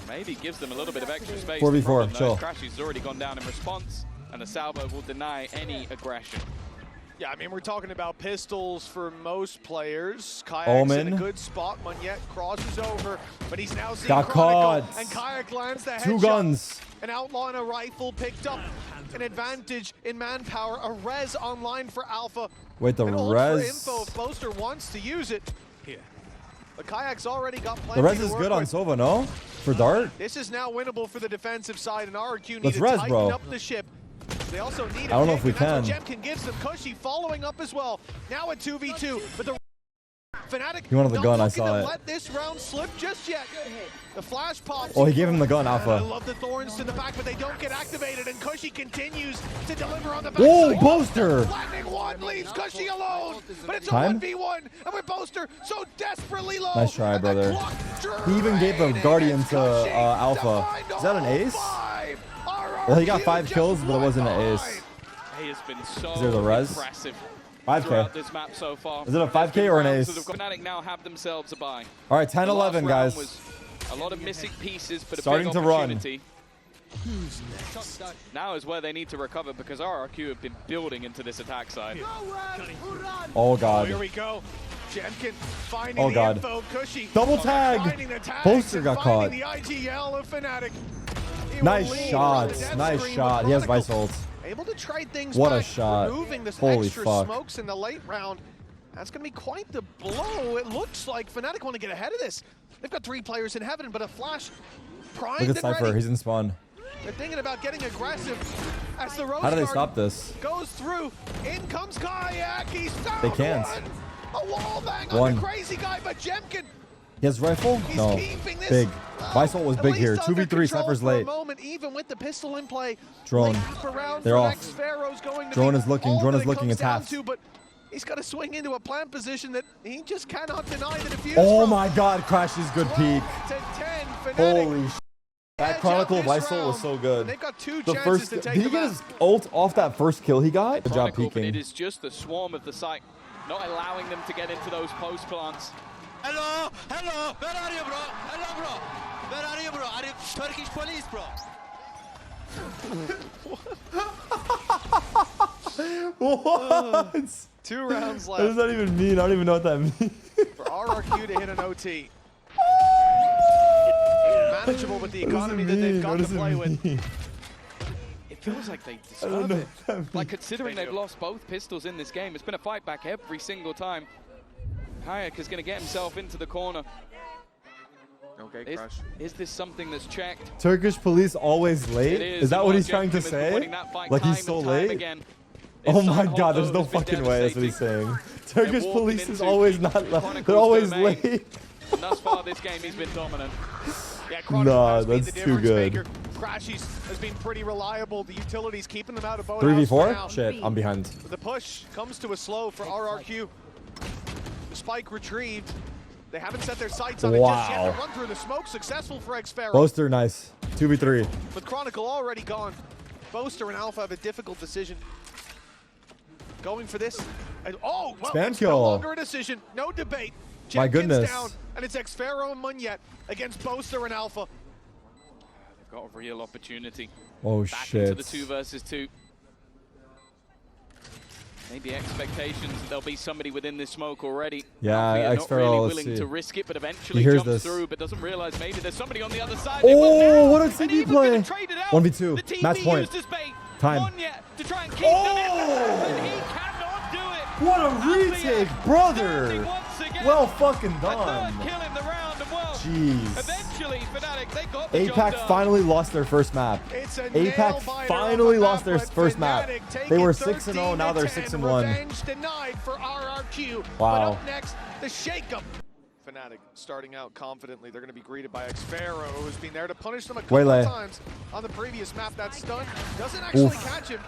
A: Maybe gives them a little bit of extra space.
B: 4v4,
A: The problem, though,
B: chill.
A: is Crashy's already gone down in response, and the salvo will deny any aggression.
C: Yeah, I mean, we're talking about pistols for most players. Kayak's
B: Omen.
C: in a good spot. Monyet crosses over, but he's now seeing
B: Got
C: Chronicle,
B: caught.
C: and Kayak lands the headshot.
B: 2 guns.
C: An outlaw and a rifle picked up. An advantage in manpower. A res online for Alpha.
B: Wait, the
C: An ult
B: res.
C: for info if Boaster wants to use it.
D: Here.
C: But Kayak's already got plenty
B: The res
C: to
B: is
C: work
B: good on
C: with.
B: Sova, no? For dart?
C: This is now winnable for the defensive side, and RRQ need
B: Let's
C: to
B: res,
C: tighten
B: bro.
C: up the ship. They also need
B: I don't know if we
C: and that's
B: can.
C: what Jemkin gives them. Cushy following up as well. Now a 2v2, but the Fnatic
B: He wanted the
C: not
B: gun, I
C: looking
B: saw
C: to
B: it.
C: let this round slip just yet. The flash pops.
B: Oh, he gave him the gun,
C: And I
B: Alpha.
C: love the thorns to the back, but they don't get activated, and Cushy continues to deliver on the
B: Whoa,
C: backside.
B: Boaster!
C: Lightning one leaves Cushy alone, but it's a
B: Time?
C: 1v1, and with Boaster so desperately low.
B: Nice try,
C: and the
B: brother.
C: clock
B: He even gave the
C: draining
B: Guardian
C: as
B: to,
C: Cushy
B: Alpha.
C: defined
B: Is that an
C: all
B: ace?
C: 5.
B: Well, he got
C: RRQ
B: 5
C: just
B: kills, but it wasn't an
C: one
B: ace.
C: behind.
A: He has been so
B: Is there the res?
A: impressive
B: 5K.
A: throughout this map so far.
B: Is it a 5K or an
A: Rounds
B: ace?
A: that have got- Fnatic now have themselves a bye.
B: All right, 10,
A: The last
B: 11,
A: round
B: guys.
A: was a lot of missing pieces, but a
B: Starting
A: big
B: to run.
A: opportunity.
D: Who's next?
A: Now is where they need to recover because RRQ have been building into this attack side.
B: Oh,
C: Here
B: God.
C: we go. Jemkin finding
B: Oh,
C: the
B: God.
C: info. Cushy
B: Double tag.
C: finding the tags
B: Boaster
C: and
B: got
C: finding
B: caught.
C: the IGL of Fnatic. He will
B: Nice
C: lead
B: shot.
C: on the death
B: Nice
C: screen,
B: shot.
C: but
B: He has
C: Chronicle
B: Vice ult.
C: able to trade things
B: What a
C: back,
B: shot.
C: removing this
B: Holy
C: extra
B: fuck.
C: smokes in the late round. That's going to be quite the blow. It looks like Fnatic want to get ahead of this. They've got 3 players in heaven, but a flash primed
B: Look at
C: and
B: Cypher.
C: ready.
B: He's in spawn.
C: They're thinking about getting aggressive as the Rose
B: How do they
C: Guard
B: stop this?
C: goes through. In comes Kayak. He's found
B: They can't.
C: one. A wall bang on
B: One.
C: the crazy guy, but Jemkin,
B: He has rifle?
C: he's
B: No.
C: keeping this
B: Big. Vice ult was
C: at
B: big here.
C: least under
B: 2v3,
C: control
B: Cypher's
C: for a
B: late.
C: moment, even with the pistol in play.
B: Drone.
C: Late wrap around
B: They're
C: for
B: off.
C: next. Pharaoh's going to
B: Drone
C: be
B: is looking.
C: all
B: Drone
C: that
B: is
C: it
B: looking.
C: comes
B: It's
C: down
B: half.
C: to, but he's got to swing into a plant position that he just cannot deny the defuse.
B: Oh
C: from.
B: my God, Crash's good peak.
C: 12 to 10, Fnatic
B: Holy sh**. That
C: edge
B: Chronicle
C: out
B: of
C: this
B: Vice ult was
C: round.
B: so good.
C: They've got 2
B: The
C: chances
B: first,
C: to
B: did
C: take
B: he
C: them
B: get
C: out.
B: his ult off that first kill he got? Good job
A: Chronicle, but it
B: peeking.
A: is just the swarm of the site, not allowing them to get into those post plants.
F: Hello, hello, where are you, bro? Hello, bro. Where are you, bro? Are you Turkish police, bro?
B: What?
C: 2 rounds left.
B: What does that even mean? I don't even know what that means.
C: For RRQ to hit an OT. Manageable with the economy that they've got to play with.
A: It feels like they deserve it. Like, considering they've lost both pistols in this game, it's been a fight back every single time. Tarik is going to get himself into the corner.
C: Okay, crush.
A: Is this something that's checked?
B: Turkish police always late? Is that what he's trying to say? Like he's so late? Oh my god, there's no fucking way that's what he's saying. Turkish police is always not late. They're always late.
A: And thus far this game he's been dominant.
C: Yeah,
B: nah, that's too good.
C: Crashies has been pretty reliable. The utilities keeping them out of boat.
B: 3v4? Shit, I'm behind.
C: The push comes to a slow for RRQ. The spike retrieved. They haven't set their sights on it just yet. The run through the smoke successful for XFARO.
B: BOASTER, nice. 2v3.
C: With Chronicle already gone, BOASTER and Alpha have a difficult decision. Going for this. And, oh, well,
B: Spam
C: it's
B: kill.
C: no longer a decision. No debate.
B: My goodness.
C: Down, and it's XFARO and Munyet against BOASTER and Alpha.
A: They've got a real opportunity.
B: Oh,
A: back
B: shit.
A: into the 2 versus 2. Maybe expectations there'll be somebody within this smoke already.
B: Yeah,
A: not really willing to risk it, but eventually jumps through, but doesn't realize maybe there's somebody on the other side.
B: Oh, what a CB play! 1v2, match point. Time.
A: To try and keep them in, he cannot do it.
B: What a retake, brother! Well fucking done.
A: A third kill in the round, and well,
B: jeez.
A: Eventually, Fnatic, they got the job
B: APAC
A: done.
B: finally lost their first map. APAC finally lost their first map. They were 6-0, now they're 6-1.
C: Revenge denied for RRQ.
B: Wow.
C: But up next, the shakeup. Fnatic starting out confidently. They're going to be greeted by XFARO, who's been there to punish them a couple of times on the previous map. That stun doesn't actually catch him.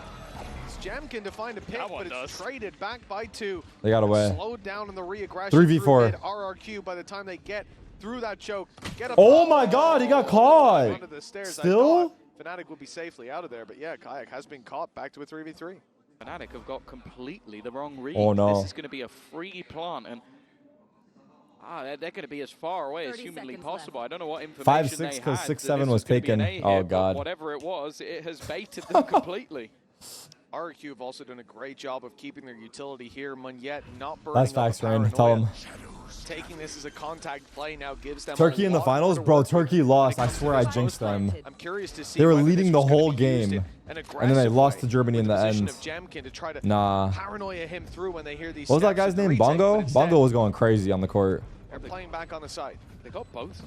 C: It's Jamkin to find a pick, but it's traded back by 2.
B: They got away.
C: Slowed down in the re-aggression.
B: 3v4.
C: RRQ by the time they get through that choke.
B: Oh my god, he got caught.
C: Onto the stairs.
B: Still?
C: Fnatic will be safely out of there, but yeah, Kayak has been caught back to a 3v3.
A: Fnatic have got completely the wrong read.
B: Oh no.
A: This is going to be a free plant, and they're going to be as far away as humanly possible. I don't know what information
B: 5-6 because 6-7 was taken. Oh god.
A: Whatever it was, it has baited them completely.
C: RRQ have also done a great job of keeping their utility here. Munyet not burning.
B: That's facts, Rain. Tell him.
C: Taking this as a contact play now gives them
B: Turkey in the finals, bro. Turkey lost. I swear I jinxed them.
C: I'm curious to see.
B: They were leading the whole game, and then they lost to Germany in the end. Nah.
C: Paranoia him through when they hear these.
B: What was that guy's name? Bongo? Bongo was going crazy on the court.
C: They're playing back on the side.
A: They got both.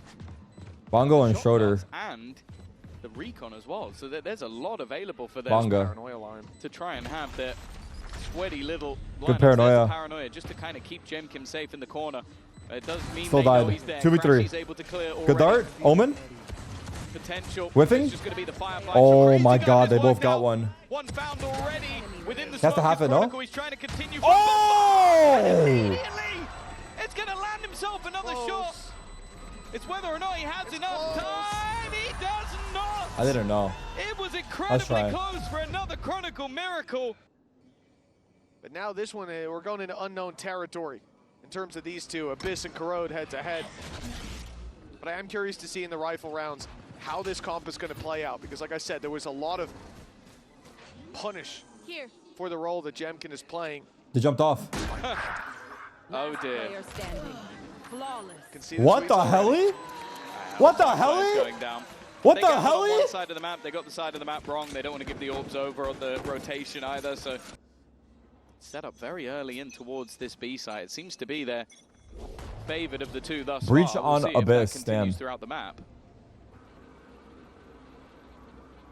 B: Bongo and Schroeder.
A: And the recon as well. So there's a lot available for them.
B: Bongo.
A: To try and have their sweaty little
B: good paranoia.
A: Paranoia just to kind of keep Jemkin safe in the corner. It does mean
B: still
A: they know
B: died.
A: he's there.
B: 2v3.
A: Able to clear
B: good dart. Omen.
A: Potential.
B: Whiffing.
A: Just gonna be the
B: oh my god, they both got one.
A: One found already within the
B: has to have it, no?
A: He's trying to continue.
B: Oh!
A: It's gonna land himself another shot. It's whether or not he has enough time. He does not.
B: I didn't know.
A: It was incredibly close for another Chronicle miracle.
C: But now this one, we're going into unknown territory in terms of these two, Abyss and Corrode head to head. But I am curious to see in the rifle rounds how this comp is going to play out, because like I said, there was a lot of punish for the role that Jemkin is playing.
B: They jumped off.
A: Oh dear.
B: What the hell? What the hell? What the hell?
A: One side of the map, they got the side of the map wrong. They don't want to give the orbs over on the rotation either, so set up very early in towards this B side. It seems to be their favored of the two thus far.
B: Breach on Abyss, damn.
A: Throughout the map.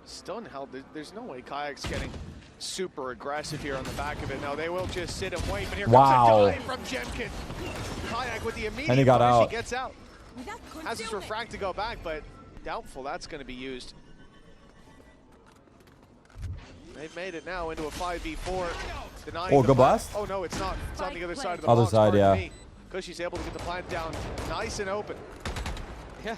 C: Stun held. There's no way Kayak's getting super aggressive here on the back of it. Now they will just sit and wait, but here comes a dive from Jemkin. Kayak with the immediate
B: and he got out.
C: He gets out. Has his refract to go back, but doubtful that's going to be used. They've made it now into a 5v4.
B: Oh, go blast?
C: Oh no, it's not. It's on the other side of the
B: other
C: box.
B: side, yeah.
C: Because she's able to get the plant down nice and open.
A: Yeah,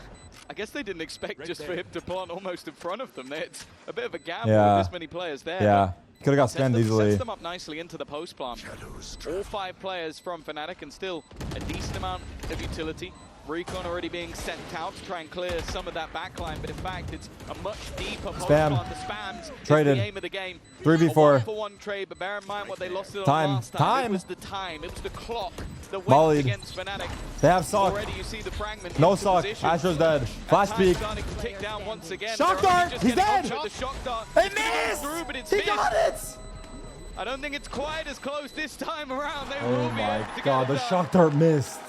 A: I guess they didn't expect just for him to plant almost in front of them. It's a bit of a gamble with this many players there.
B: Yeah, could have got scanned easily.
A: Sets them up nicely into the post plant. All 5 players from Fnatic and still a decent amount of utility. Recon already being sent out to try and clear some of that backline, but in fact, it's a much deeper
B: Spam.
A: on the spams.
B: Traded.
A: Is the aim of the game.
B: 3v4.
A: A 1-for-1 trade, but bear in mind what they lost it on
B: Time.
A: last time. It was the time. It was the clock that went
B: Mollied.
A: against Fnatic.
B: They have sock.
A: Already you see the fragment.
B: No
A: into
B: sock.
A: position.
B: Astro's dead. Flash
A: Time
B: peek.
A: starting to tick down once again.
B: Shock
A: They're only
B: dart.
A: just
B: He's
A: getting
B: dead.
A: onto the shock dart.
B: They
A: It's going
B: missed.
A: through, but it's
B: He
A: missed.
B: got it.
A: I don't think it's quite as close this time around. They
B: Oh
A: will be
B: my
A: able to
B: god,
A: get it
B: the
A: done.
B: shock dart missed.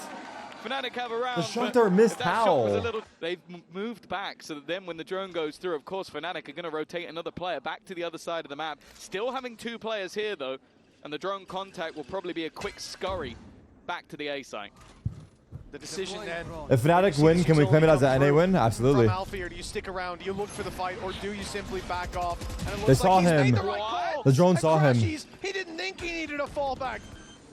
A: Fnatic have a round.
B: The shock
A: but
B: dart missed
A: if that shot was a
B: how?
A: little, they've moved back so that then when the drone goes through, of course, Fnatic are going to rotate another player back to the other side of the map. Still having 2 players here, though, and the drone contact will probably be a quick scurry back to the A site.
C: The decision then.
B: If Fnatic win, can we claim it as an NA win? Absolutely.
C: From Alfie, or do you stick around? Do you look for the fight, or do you simply back off? And it looks
B: They saw
C: like he's
B: him.
C: made the right call.
B: The drone
C: And
B: saw him.
C: Crashies, he didn't think he needed a fallback.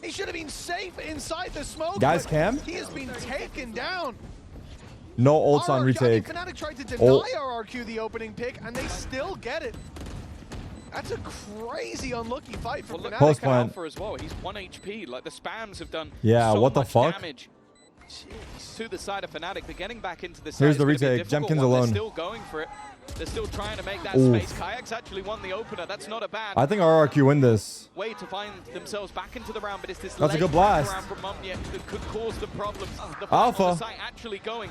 C: He should have been safe inside the smoke.
B: Guys,
C: but
B: Cam?
C: He has been taken down.
B: No ults on retake.
C: Fnatic tried to deny RRQ the opening pick, and they still get it. That's a crazy unlucky fight for Fnatic.
B: Post plant.
A: Alpha as well. He's 1 HP. Like the spams have done
B: Yeah,
A: so
B: what the
A: much
B: fuck?
A: damage to the side of Fnatic. But getting back into the side
B: Here's
A: is
B: the
A: gonna be a
B: retake.
A: difficult
B: Jemkin's
A: one.
B: alone.
A: They're still going for it. They're still trying to make that
B: Ooh.
A: space. Kayak's actually won the opener. That's not a bad
B: I think RRQ win this.
A: way to find themselves back into the round, but it's this
B: That's a
A: late
B: good blast.
A: round from Mumya that could cause them problems. The
B: Alpha.
A: on the site actually going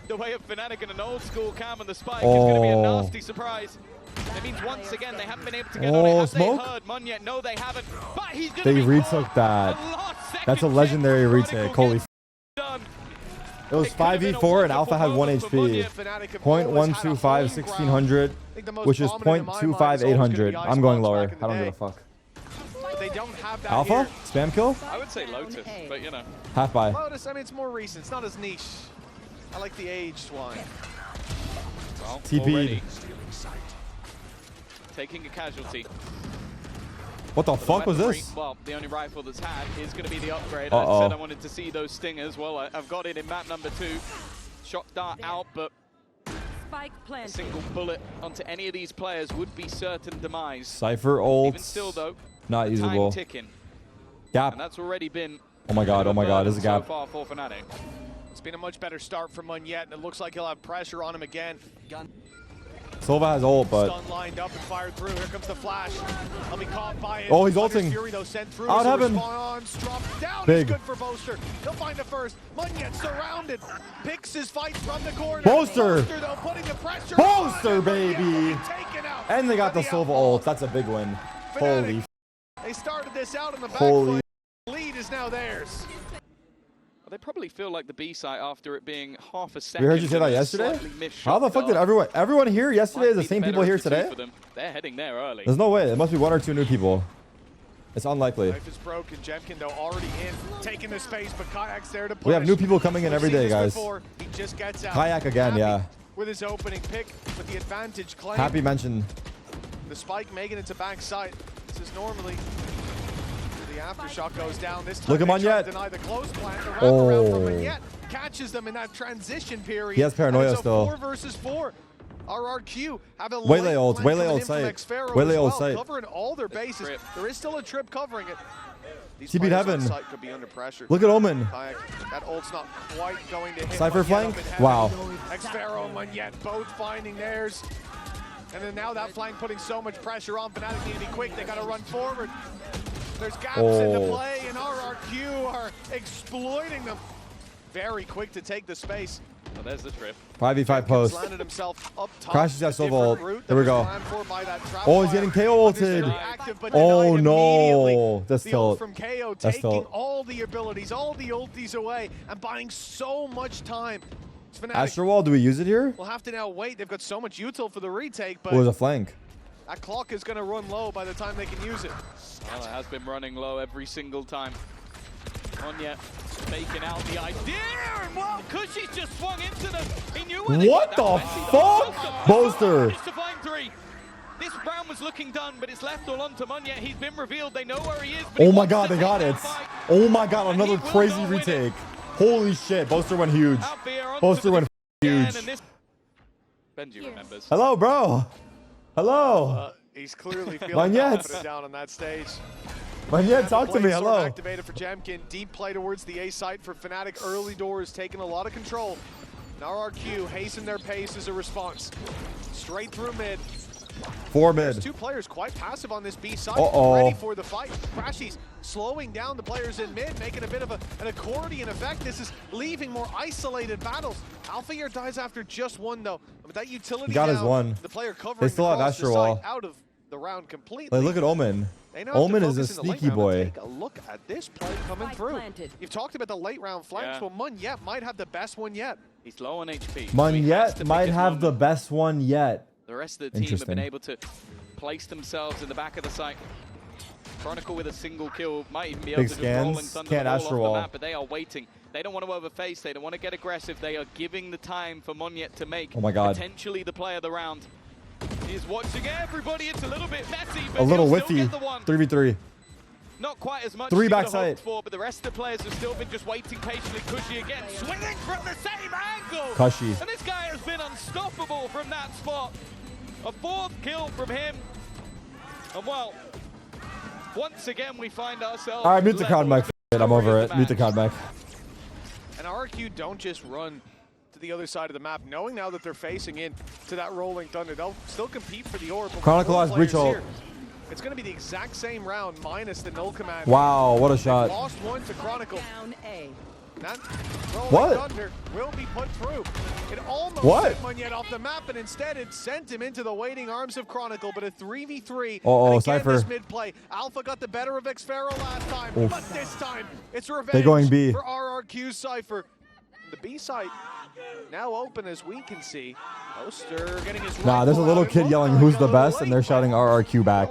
A: the way of Fnatic and an old school Cam and the spike is going to be a
B: Oh.
A: nasty surprise. It means once again they haven't been able to get on
B: Oh,
A: it. Have
B: smoke?
A: they heard Mumya? No, they haven't. But he's going
B: They
A: to be
B: retook
A: caught.
B: that.
A: The last second
B: That's a legendary
A: chance
B: retake.
A: Chronicle
B: Holy
A: gets done.
B: It was
A: It could have been a
B: 5v4 and Alpha had 1
A: wonderful moment
B: HP.
A: for Mumya.
B: .125 1600, which is .25 800. I'm going lower. I don't give a fuck.
C: They don't have that
B: Alpha?
C: here.
B: Spam kill?
A: I would say Lotus, but you know.
B: Half by.
C: Lotus, I mean, it's more recent. It's not as niche. I like the aged one.
A: Well,
B: TP'd.
A: already taking a casualty.
B: What the fuck was
A: Weaponry,
B: this?
A: well, the only rifle that's had is going to be the upgrade.
B: Uh-oh.
A: I said I wanted to see those stingers. Well, I've got it in map number 2. Shock dart out, but
E: Spike
A: a
E: planted.
A: single bullet onto any of these players would be certain demise.
B: Cypher
A: Even
B: ults.
A: still, though,
B: Not
A: the
B: usable.
A: time ticking,
B: Gap.
A: and that's already been.
B: Oh my god, oh my god,
A: burden
B: there's a gap.
A: So far for Fnatic.
C: It's been a much better start for Munyet, and it looks like he'll have pressure on him again.
B: Silva has ult, but
C: Stun lined up and fired through. Here comes the flash. He'll be caught by it.
B: Oh, he's
C: Thunder's
B: ulting.
C: Fury, though, sent through.
B: Out
C: so
B: heaven.
C: response drops down.
B: Big.
C: He's good for BOASTER. He'll find it first. Munyet surrounded. Picks his fight from the corner.
B: BOASTER.
C: Though, putting the pressure
B: BOASTER,
C: on.
B: baby.
C: Taken out
B: and they got
C: by
B: the Silva
C: outlaw.
B: ult. That's a big win.
C: Fnatic.
B: Holy.
C: They started this out on the back
B: Holy.
C: foot. Lead is now theirs.
A: They probably feel like the B site after it being half a
B: We
A: second.
B: heard you say
A: and
B: that
A: a
B: yesterday?
A: slightly missed
B: How the
A: shot
B: fuck did
A: dart.
B: everyone here yesterday is
A: Might
B: the
A: be
B: same
A: better
B: people here
A: of the two
B: today?
A: for them. They're heading there early.
B: There's no way. It must be 1 or 2 new people. It's unlikely.
C: Life is broken. Jemkin, though, already in, taking the space, but Kayak's there to push.
B: We have new people coming in every
C: We've seen
B: day,
C: this
B: guys.
C: before. He just gets out.
B: Kayak again,
C: Happy
B: yeah.
C: With his opening pick, with the advantage claim.
B: Happy mentioned.
C: The spike making it to backside. This is normally the aftershock goes down. This time
B: Look at
C: they try
B: Munyet.
C: to deny the close plant. The wraparound from
B: Oh.
C: Munyet catches them in that transition period.
B: He has paranoia
C: and it's a
B: still.
C: 4 versus 4. RRQ have a
B: Waylay
C: late
B: ult,
C: flank
B: Waylay
C: coming
B: ult
C: in from
B: site.
C: Xfero
B: Waylay
C: as
B: ult
C: well,
B: site.
C: covering all their bases.
A: trip.
C: There is still a trip covering it. These
B: TP'd
C: players on
B: heaven.
C: site could be under pressure.
B: Look at Omen.
C: Kayak, that ult's not quite going to hit.
B: Cypher
C: Munyet
B: flank?
C: up in heaven.
B: Wow.
C: Xfero and Munyet both finding theirs. And then now that flank putting so much pressure on Fnatic need to be quick. They got to run forward. There's gaps in the
B: Oh.
C: play, and RRQ are exploiting them. Very quick to take the space.
A: Oh, there's the trip.
B: 5v5 post.
C: Landed himself up top.
B: Crashes that
C: A
B: Silva
C: different
B: ult.
C: route
B: Here we
C: that
B: go.
C: was planned for by that trap
B: Oh, he's
C: fire.
B: getting KO ulted.
C: Understood active, but
B: Oh,
C: denied
B: no.
C: immediately.
B: That's
C: the ult
B: tilt.
C: from KO
B: That's
C: taking
B: tilt.
C: all the abilities, all the ulties away, and buying so much time. Fnatic
B: Astro Wall, do we use it here?
C: will have to now wait. They've got so much util for the retake,
B: Or was
C: but
B: a flank?
C: that clock is going to run low by the time they can use it.
A: Well, it has been running low every single time. Munyet faking out the idea, and well, Cushy's just swung into them. He knew where they
B: What
A: were.
B: the
A: That's messy,
B: fuck?
A: though.
B: BOASTER.
A: Managed to find 3. This round was looking done, but it's left all onto Munyet. He's been revealed. They know where he is. But
B: Oh
A: he
B: my
A: wants
B: god,
A: to
B: they
A: take
B: got
A: that
B: it.
A: fight.
B: Oh my god,
A: And
B: another
A: he will
B: crazy
A: go with it.
B: retake. Holy shit, BOASTER went huge.
A: Out here onto
B: BOASTER
A: the
B: went
A: again,
B: huge.
A: and this Benji remembers.
B: Hello, bro. Hello.
C: He's clearly feeling
B: Munyet.
C: confident down on that stage.
B: Man, yeah, talk to me. Hello.
C: Activated for Jamkin. Deep play towards the A site for Fnatic. Early doors taking a lot of control. And RRQ hasten their pace as a response. Straight through mid.
B: 4 mid.
C: There's 2 players quite passive on this B side.
B: Uh-oh.
C: Ready for the fight. Crashies slowing down the players in mid, making a bit of an accordion effect. This is leaving more isolated battles. Alpha here dies after just 1 though. But that utility
B: He got his 1.
C: The player covering
B: They still have
C: across the
B: Astro Wall.
C: site out of the round completely.
B: Like, look at Omen. Omen is a sneaky boy.
C: Take a look at this play coming through. You've talked about the late round flanks. Well, Munyet might have the best one yet.
A: He's low on HP.
B: Munyet might have the best one yet.
A: The rest of the team have been able to place themselves in the back of the site. Chronicle with a single kill might even be able to just roll and thunder the ball off the map, but they are waiting. They don't want to overface. They don't want to get aggressive. They are giving the time for Munyet to make potentially the play of the round. He's watching everybody. It's a little bit messy, but
B: a little
A: he'll
B: whiffy.
A: still get the one.
B: 3v3.
A: Not quite as much
B: 3
A: as
B: backside
A: for, but the rest of the players have still been just waiting patiently. Cushy again, swinging from the same angle.
B: Cushy.
A: And this guy has been unstoppable from that spot. A 4th kill from him. And well, once again we find ourselves.
B: All right, mute the crowd mic. I'm over it. Mute the crowd mic.
C: And RRQ don't just run to the other side of the map, knowing now that they're facing in to that rolling thunder. They'll still compete for the orb.
B: Chronicle has breach ult.
C: It's going to be the exact same round minus the null command.
B: Wow, what a shot.
C: Lost 1 to Chronicle. That
B: what?
C: Thunder will be put through. It almost sent Munyet off the map, and instead it sent him into the waiting arms of Chronicle. But a 3v3.
B: Oh, Cypher.
C: This mid play. Alpha got the better of Xfero last time, but this time it's revenge.
B: They're going B.
C: For RRQ Cypher. The B site now open as we can see. BOASTER getting his
B: there's a little kid yelling who's the best, and they're shouting RRQ back.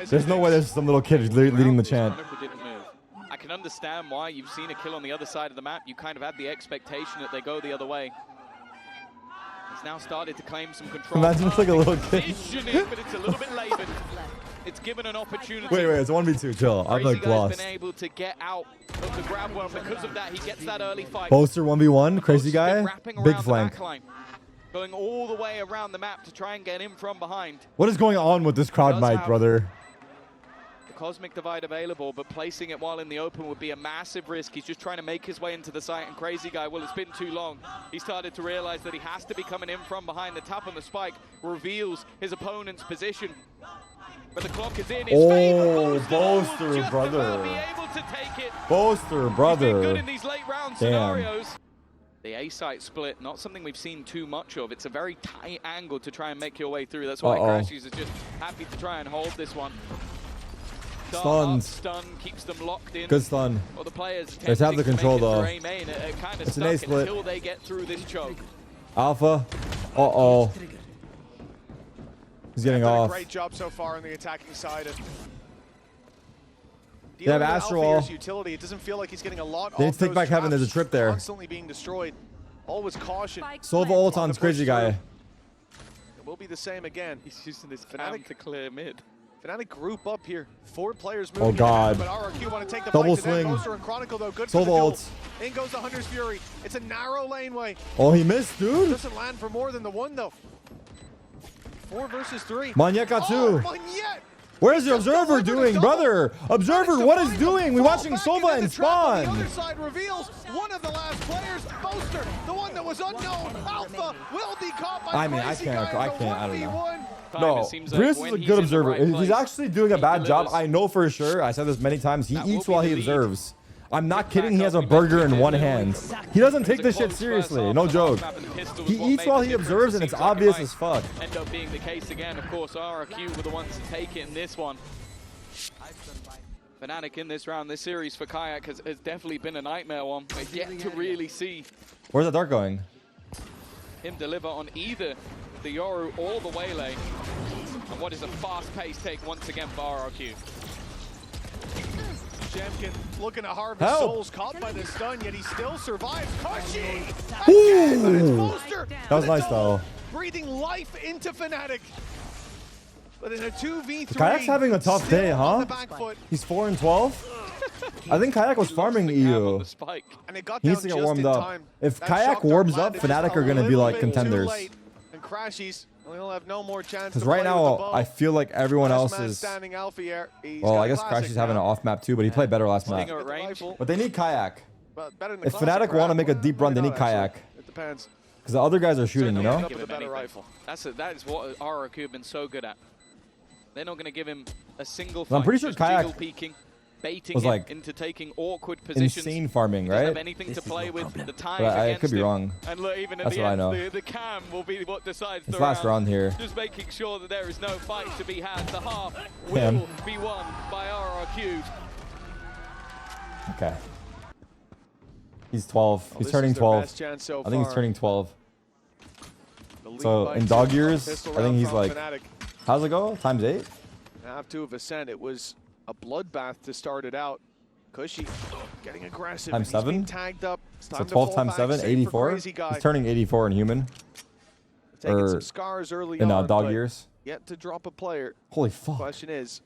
B: There's no way there's some little kid leading the chant.
A: I can understand why. You've seen a kill on the other side of the map. You kind of had the expectation that they go the other way. He's now started to claim some control.
B: Imagine it's like a little kid.
A: But it's a little bit labored. It's given an opportunity.
B: Wait, it's 1v2. Chill. I'm like lost.
A: Been able to get out of the grab well. Because of that, he gets that early fight.
B: BOASTER 1v1. Crazy guy. Big flank.
A: Going all the way around the map to try and get him from behind.
B: What is going on with this crowd mic, brother?
A: Cosmic Divide available, but placing it while in the open would be a massive risk. He's just trying to make his way into the site, and Crazy Guy, well, it's been too long. He started to realize that he has to be coming in from behind. The tap on the spike reveals his opponent's position. But the clock is in his favor.
B: BOASTER, brother.
A: Be able to take it.
B: BOASTER, brother.
A: He's been good in these late round scenarios. The A site split, not something we've seen too much of. It's a very tight angle to try and make your way through. That's why Crashies is just happy to try and hold this one.
B: Stuns.
A: Stun keeps them locked in.
B: Good stun.
A: Well, the players
B: let's have the control though.
A: It's an A split until they get through this choke.
B: Alpha. He's getting off.
C: Great job so far on the attacking side.
B: They have Astro Wall.
C: Utility. It doesn't feel like he's getting a lot.
B: They need to take back Heaven. There's a trip there.
C: Constantly being destroyed. Always caution.
B: Sova ult on Crazy Guy.
C: It will be the same again.
A: He's using this Fnatic to clear mid.
C: Fnatic group up here. 4 players moving.
B: Oh god.
C: But RRQ want to take the
B: double
C: fight
B: swing.
C: BOASTER and Chronicle though. Good
B: Sova ults.
C: In goes the Hunter's Fury. It's a narrow laneway.
B: Oh, he missed, dude.
C: Doesn't land for more than the 1 though. 4 versus 3.
B: Munyet got 2.
C: Munyet!
B: What is the Observer doing, brother? Observer, what is doing? We're watching Sova and Spawn.
C: The other side reveals one of the last players, BOASTER, the one that was unknown. Alpha will be caught by Crazy Guy.
B: I don't know.
A: No,
B: Bruce is a good observer. If he's actually doing a bad job, I know for sure. I said this many times. He eats while he observes. I'm not kidding. He has a burger in one hand. He doesn't take this shit seriously. No joke. He eats while he observes, and it's obvious as fuck.
A: End up being the case again. Of course, RRQ were the ones to take it in this one. Fnatic in this round, this series for Kayak has definitely been a nightmare one. We've yet to really see.
B: Where's the dart going?
A: Him deliver on either the Yoru or the Waylay. And what is a fast-paced take once again for RRQ.
C: Jamkin looking to harvest souls, caught by the stun, yet he still survives. Cushy!
B: That was nice though.
C: Breathing life into Fnatic. But in a 2v3,
B: Kayak's having a tough day, huh? He's 4-12. I think Kayak was farming EU. He needs to get warmed up. If Kayak warms up, Fnatic are going to be like contenders.
C: And Crashies We'll have no more chance.
B: Because right now, I feel like everyone else is.
C: Standing alpha here.
B: Well, I guess Crash is having an off map too, but he played better last map. But they need Kayak. If Fnatic want to make a deep run, they need Kayak.
C: It depends.
B: Because the other guys are shooting, you know?
A: Give him a better rifle. That is what RRQ have been so good at. They're not going to give him a single fight.
B: I'm pretty sure Kayak
A: peeking, baiting
B: was like
A: into taking awkward positions.
B: Insane farming, right?
A: Have anything to play with the time
B: But I could be wrong.
A: And look, even at
B: That's
A: the
B: what I
A: end,
B: know.
A: the cam will be what decides
B: It's
A: the
B: last round here.
A: Just making sure that there is no fight to be had. The half will be won by RRQ.
B: Okay. He's 12. He's turning 12. I think he's turning 12. So in dog years, I think he's like, how's it go? Times 8?
C: Have to have ascent. It was a bloodbath to start it out. Cushy getting aggressive.
B: Times 7?
C: Tagged up.
B: So 12 times 7, 84. He's turning 84 in human.
C: Taking some scars early
B: in
C: on,
B: dog years.
C: Yet to drop a player.
B: Holy fuck.
C: Question is,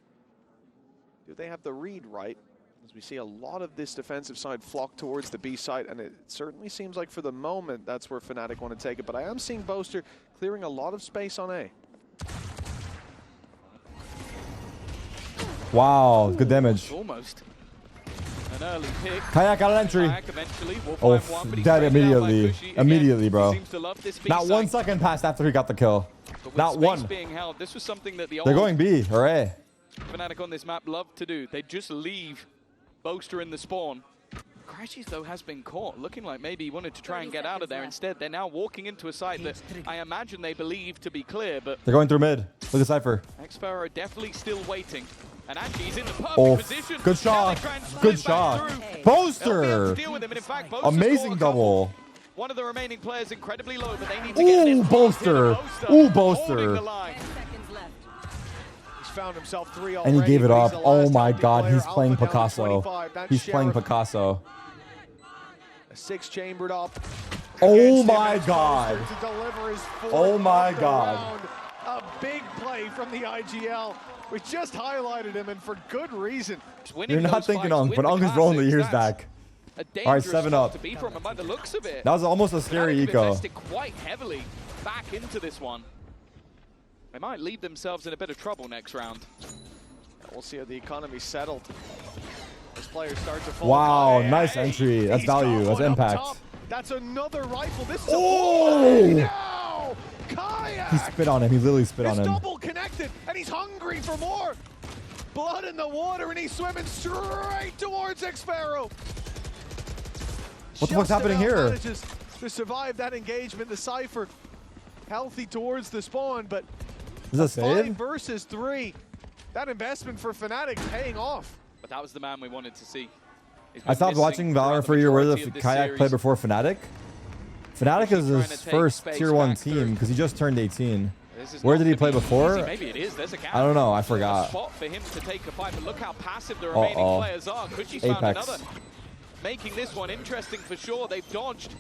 C: do they have the read right? As we see a lot of this defensive side flock towards the B side, and it certainly seems like for the moment that's where Fnatic want to take it. But I am seeing BOASTER clearing a lot of space on A.
B: Wow, good damage.
A: Almost. An early pick.
B: Kayak got an entry.
A: Kayak eventually will
B: Oh,
A: find one,
B: dead immediately. Immediately, bro.
A: Seems to love this B
B: Not
A: side.
B: 1 second passed after he got the kill. Not one.
A: Being held, this was something that the
B: They're going B or A.
A: Fnatic on this map love to do. They just leave BOASTER in the spawn. Crashes, though, has been caught, looking like maybe he wanted to try and get out of there. Instead, they're now walking into a site that I imagine they believe to be clear, but
B: They're going through mid. Look at Cypher.
A: Xpero definitely still waiting. And actually, he's in the perfect position.
B: Good shot. Good shot. BOASTER. Amazing double.
A: One of the remaining players incredibly low, but they need to get this.
B: BOASTER. Ooh, BOASTER.
C: Found himself 3
B: and he gave it up. Oh my god, he's playing Picasso. He's playing Picasso.
C: A 6-chambered up.
B: Oh my god. Oh my god.
C: A big play from the IGL. We just highlighted him, and for good reason.
B: You're not thinking Unk, but Unk is rolling the years back. All right, 7 up.
A: To be from him by the looks of it.
B: That was almost a scary eco.
A: Invested quite heavily back into this one. They might leave themselves in a bit of trouble next round.
C: We'll see how the economy's settled. As players start to fall.
B: Wow, nice entry. That's value. That's impact.
C: That's another rifle. This is
B: oh!
C: Kayak!
B: He spit on him. He literally spit on him.
C: Double connected, and he's hungry for more. Blood in the water, and he's swimming straight towards Xpero.
B: What the fuck's happening here?
C: Manages to survive that engagement. The Cypher healthy towards the spawn, but
B: is that save?
C: 5 versus 3. That investment for Fnatic paying off.
A: But that was the man we wanted to see.
B: I stopped watching Valorant for a year. Where the Kayak played before Fnatic? Fnatic is his first tier 1 team because he just turned 18. Where did he play before?
A: Maybe it is. There's a gap.
B: I don't know. I forgot.
A: Spot for him to take a fight, but look how passive the remaining players are. Cushy's found another. Making this one interesting for sure. They've dodged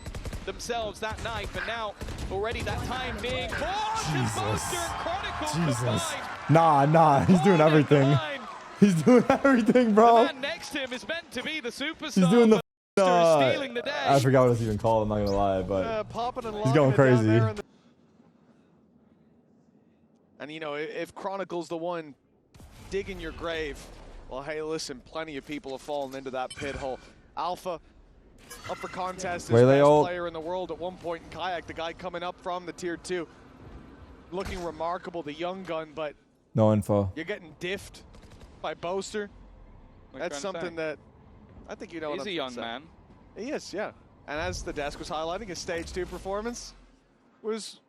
A: themselves that knife, and now already that time being
B: Jesus. Nah, he's doing everything. He's doing everything, bro.
A: The man next to him is meant to be the superstar.
B: He's doing the
A: stealing the day.
B: I forgot what it's even called, I'm not gonna lie, but he's going crazy.
C: And you know, if Chronicle's the one digging your grave, well, hey, listen, plenty of people have fallen into that pit hole. Alpha up for contest as best player in the world at one point in Kayak, the guy coming up from the tier 2. Looking remarkable, the young gun, but
B: no info.
C: You're getting diffed by BOASTER. That's something that I think you know.
A: He's a young man.
C: He is, yeah. And as the desk was highlighting, his stage 2 performance was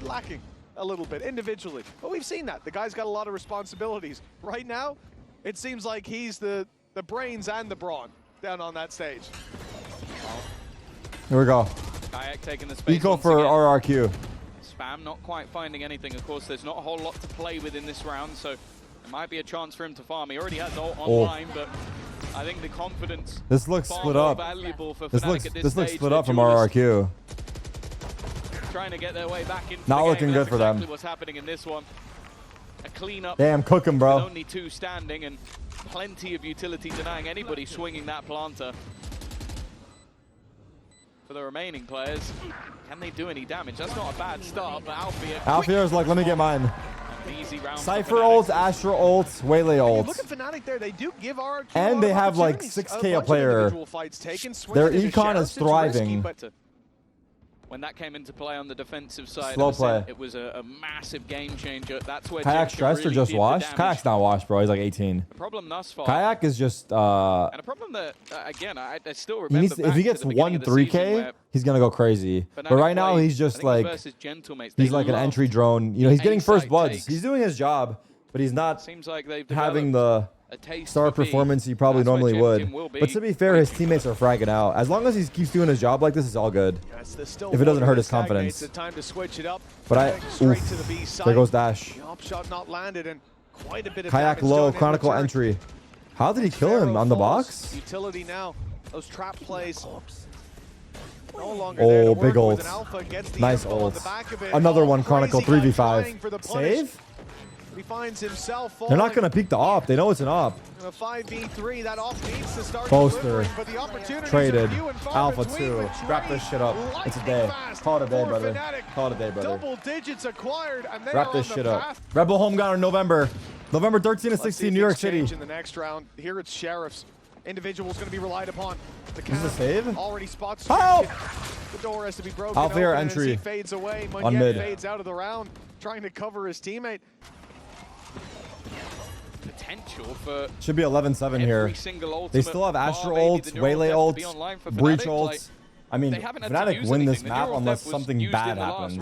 C: lacking a little bit individually. But we've seen that. The guy's got a lot of responsibilities. Right now, it seems like he's the brains and the brawn down on that stage.
B: Here we go.
A: Kayak taking the space
B: Eco for RRQ.
A: Spam not quite finding anything. Of course, there's not a whole lot to play with in this round, so there might be a chance for him to farm. He already has ult online, but I think the confidence.
B: This looks split up. This looks split up from RRQ.
A: Trying to get their way back into
B: not
A: the
B: looking
A: game.
B: good for
A: exactly
B: them.
A: What's happening in this one? A cleanup.
B: Damn, cook him, bro.
A: Only 2 standing and plenty of utility denying anybody swinging that planter. for the remaining players. Can they do any damage? That's not a bad start, but
B: Alfier's like, let me get mine.
A: Easy round.
B: Cypher ults, Astra ults, Waylay ults.
C: Look at Fnatic there. They do give RRQ
B: and they have like 6K a player. Their econ is thriving.
A: When that came into play on the defensive side,
B: Slow play.
A: It was a massive game changer. That's where
B: Kayak stressed or just washed? Kayak's not washed, bro. He's like 18.
A: The problem thus far.
B: Kayak is just.
A: And a problem that, again, I still remember.
B: If he gets 1 3K, he's gonna go crazy. But right now he's just like. He's like an entry drone. You know, he's getting first bloods. He's doing his job, but he's not having the star performance he probably normally would. But to be fair, his teammates are fragging out. As long as he keeps doing his job like this, it's all good. If it doesn't hurt his confidence. But there goes Dash. Kayak low, Chronicle entry. How did he kill him on the box?
C: Utility now. Those trap plays.
B: Oh, big ult. Nice ult. Another one, Chronicle 3v5. Save?
C: He finds himself.
B: They're not going to peek the op. They know it's an op.
C: In a 5v3, that off needs to start
B: BOASTER.
C: but the opportunities
B: Traded.
C: are few and far
B: Alpha
C: between,
B: 2. Wrap this shit up. It's a day. Call it a day, brother. Call it a day, brother.
C: Double digits acquired, and they
B: Wrap this shit up. Rebel Homeground in November 13 to 16, New York City.
C: In the next round, here it's Sheriffs. Individual's going to be relied upon. The
B: this is a save?
C: Already spots.
B: Help!
C: The door has to be broken.
B: Alpha entry.
C: He fades away.
B: On mid.
C: Fades out of the round, trying to cover his teammate.
A: Potential for
B: should be 11-7 here. They still have Astra ults, Waylay ults, Breach ults. I mean, Fnatic win this map unless something bad happens.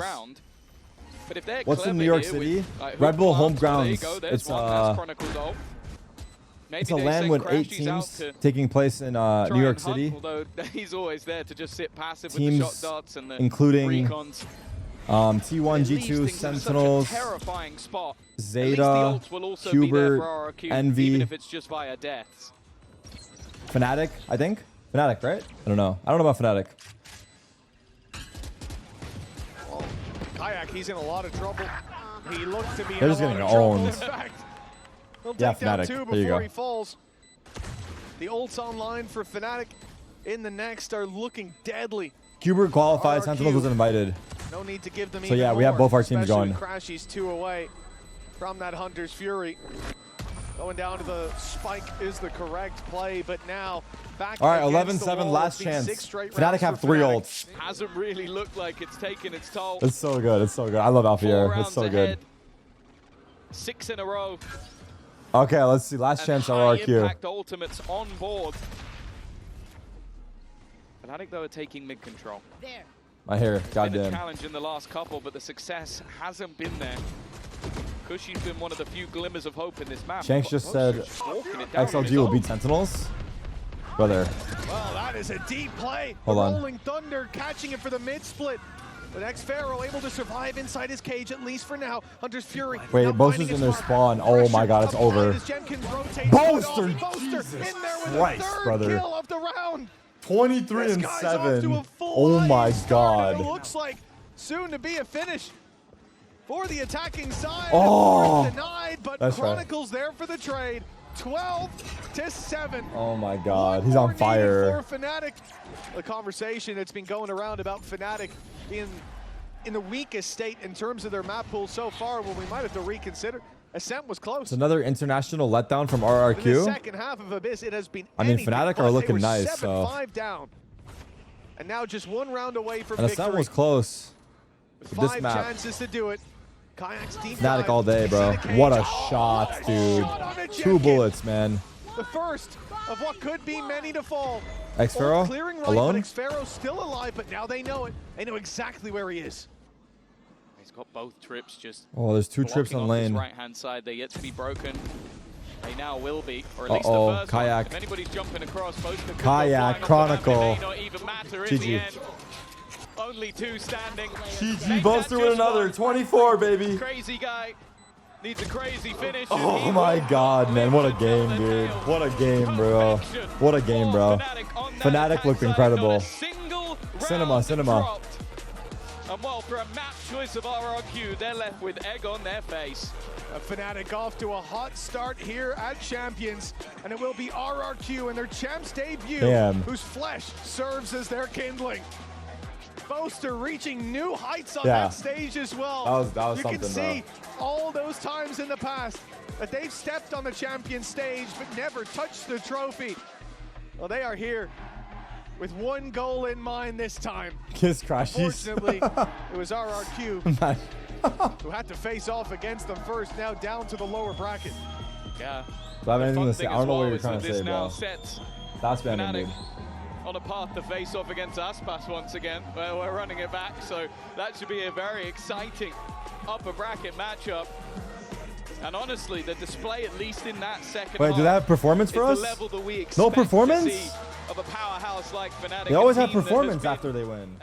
B: What's in New York City? Red Bull Homegrounds. It's a LAN with 8 teams taking place in New York City.
A: He's always there to just sit passive
B: teams,
A: with the shot darts and the
B: including
A: recons.
B: T1, G2, Sentinels, Zeta, Hubert, Envy,
A: even if it's just via deaths.
B: Fnatic, I think. Fnatic, right? I don't know. I don't know about Fnatic.
C: Well, Kayak, he's in a lot of trouble. He looks to be
B: They're just getting owned.
C: Yeah,
B: Fnatic. There you go.
C: He falls. The ults online for Fnatic in the next are looking deadly.
B: Hubert qualified. Sentinels was invited.
C: No need to give them
B: so yeah, we have both our teams going.
C: Crashies 2 away from that Hunter's Fury. Going down to the spike is the correct play, but now back.
B: All right, 11-7, last chance. Fnatic have 3 ults.
A: Hasn't really looked like it's taken its toll.
B: It's so good. It's so good. I love Alpha. It's so good.
A: 6 in a row.
B: Okay, let's see. Last chance RRQ.
A: Impact ultimates on board. Fnatic though are taking mid control.
E: There.
B: I hear. Goddamn.
A: Challenge in the last couple, but the success hasn't been there. Cushy's been one of the few glimmers of hope in this map.
B: Shanks just said XLG will beat Sentinels. Brother.
C: Well, that is a deep play.
B: Hold on.
C: Rolling Thunder catching it for the mid split. But X-Pharaoh able to survive inside his cage, at least for now. Hunter's Fury.
B: Wait, BOASTER's in their spawn. Oh my god, it's over. BOASTER! Jesus Christ, brother. 23-7. Oh my god.
C: Looks like soon to be a finish for the attacking side.
B: Oh,
C: denied, but
B: that's
C: Chronicles there for the trade. 12-7.
B: Oh my god, he's on fire.
C: For Fnatic. The conversation that's been going around about Fnatic being in the weakest state in terms of their map pool so far, well, we might have to reconsider. Ascent was close.
B: It's another international letdown from RRQ.
C: In the second half of Abyss, it has been
B: I mean, Fnatic are looking nice, so.
C: 7-5 down. And now just 1 round away from
B: and
C: victory.
B: Ascent was close.
C: With
B: this
C: 5
B: map.
C: chances to do it. Kayak's deep
B: Fnatic
C: dive.
B: all day, bro. What a shot, dude. 2 bullets, man.
C: The first of what could be many to fall.
B: X-Pharaoh alone?
C: X-Pharaoh still alive, but now they know it. They know exactly where he is.
A: He's got both trips just.
B: Oh, there's 2 trips on lane.
A: Right-hand side, they're yet to be broken. They now will be, or at least the first
B: Kayak.
A: one. If anybody's jumping across, both the
B: Kayak, Chronicle.
A: may not even matter in
B: GG.
A: the end. Only 2 standing.
B: GG, BOASTER with another 24, baby.
A: Crazy guy needs a crazy finish.
B: Oh my god, man. What a game, dude. What a game, bro. What a game, bro. Fnatic looked incredible. Cinema.
A: And well, for a map choice of RRQ, they're left with egg on their face.
C: Fnatic off to a hot start here at Champions, and it will be RRQ and their champs debut, whose flesh serves as their kindling. BOASTER reaching new heights on that stage as well.
B: That was
C: you
B: something,
C: can see all those times in the past that they've stepped on the champion stage but never touched the trophy. Well, they are here with one goal in mind this time.
B: Kiss crashes.
C: Unfortunately, it was RRQ who had to face off against them first, now down to the lower bracket.
A: Yeah.
B: I have anything to say. I don't know what you're trying to say, bro.
A: Sets
B: That's been
A: Fnatic on a path to face off against Aspas once again. Well, we're running it back, so that should be a very exciting upper bracket matchup. And honestly, the display, at least in that second
B: Wait,
A: half,
B: do they have performance for us?
A: the level that we expect
B: No performance?
A: to see of a powerhouse like Fnatic.
B: They always have performance after they win.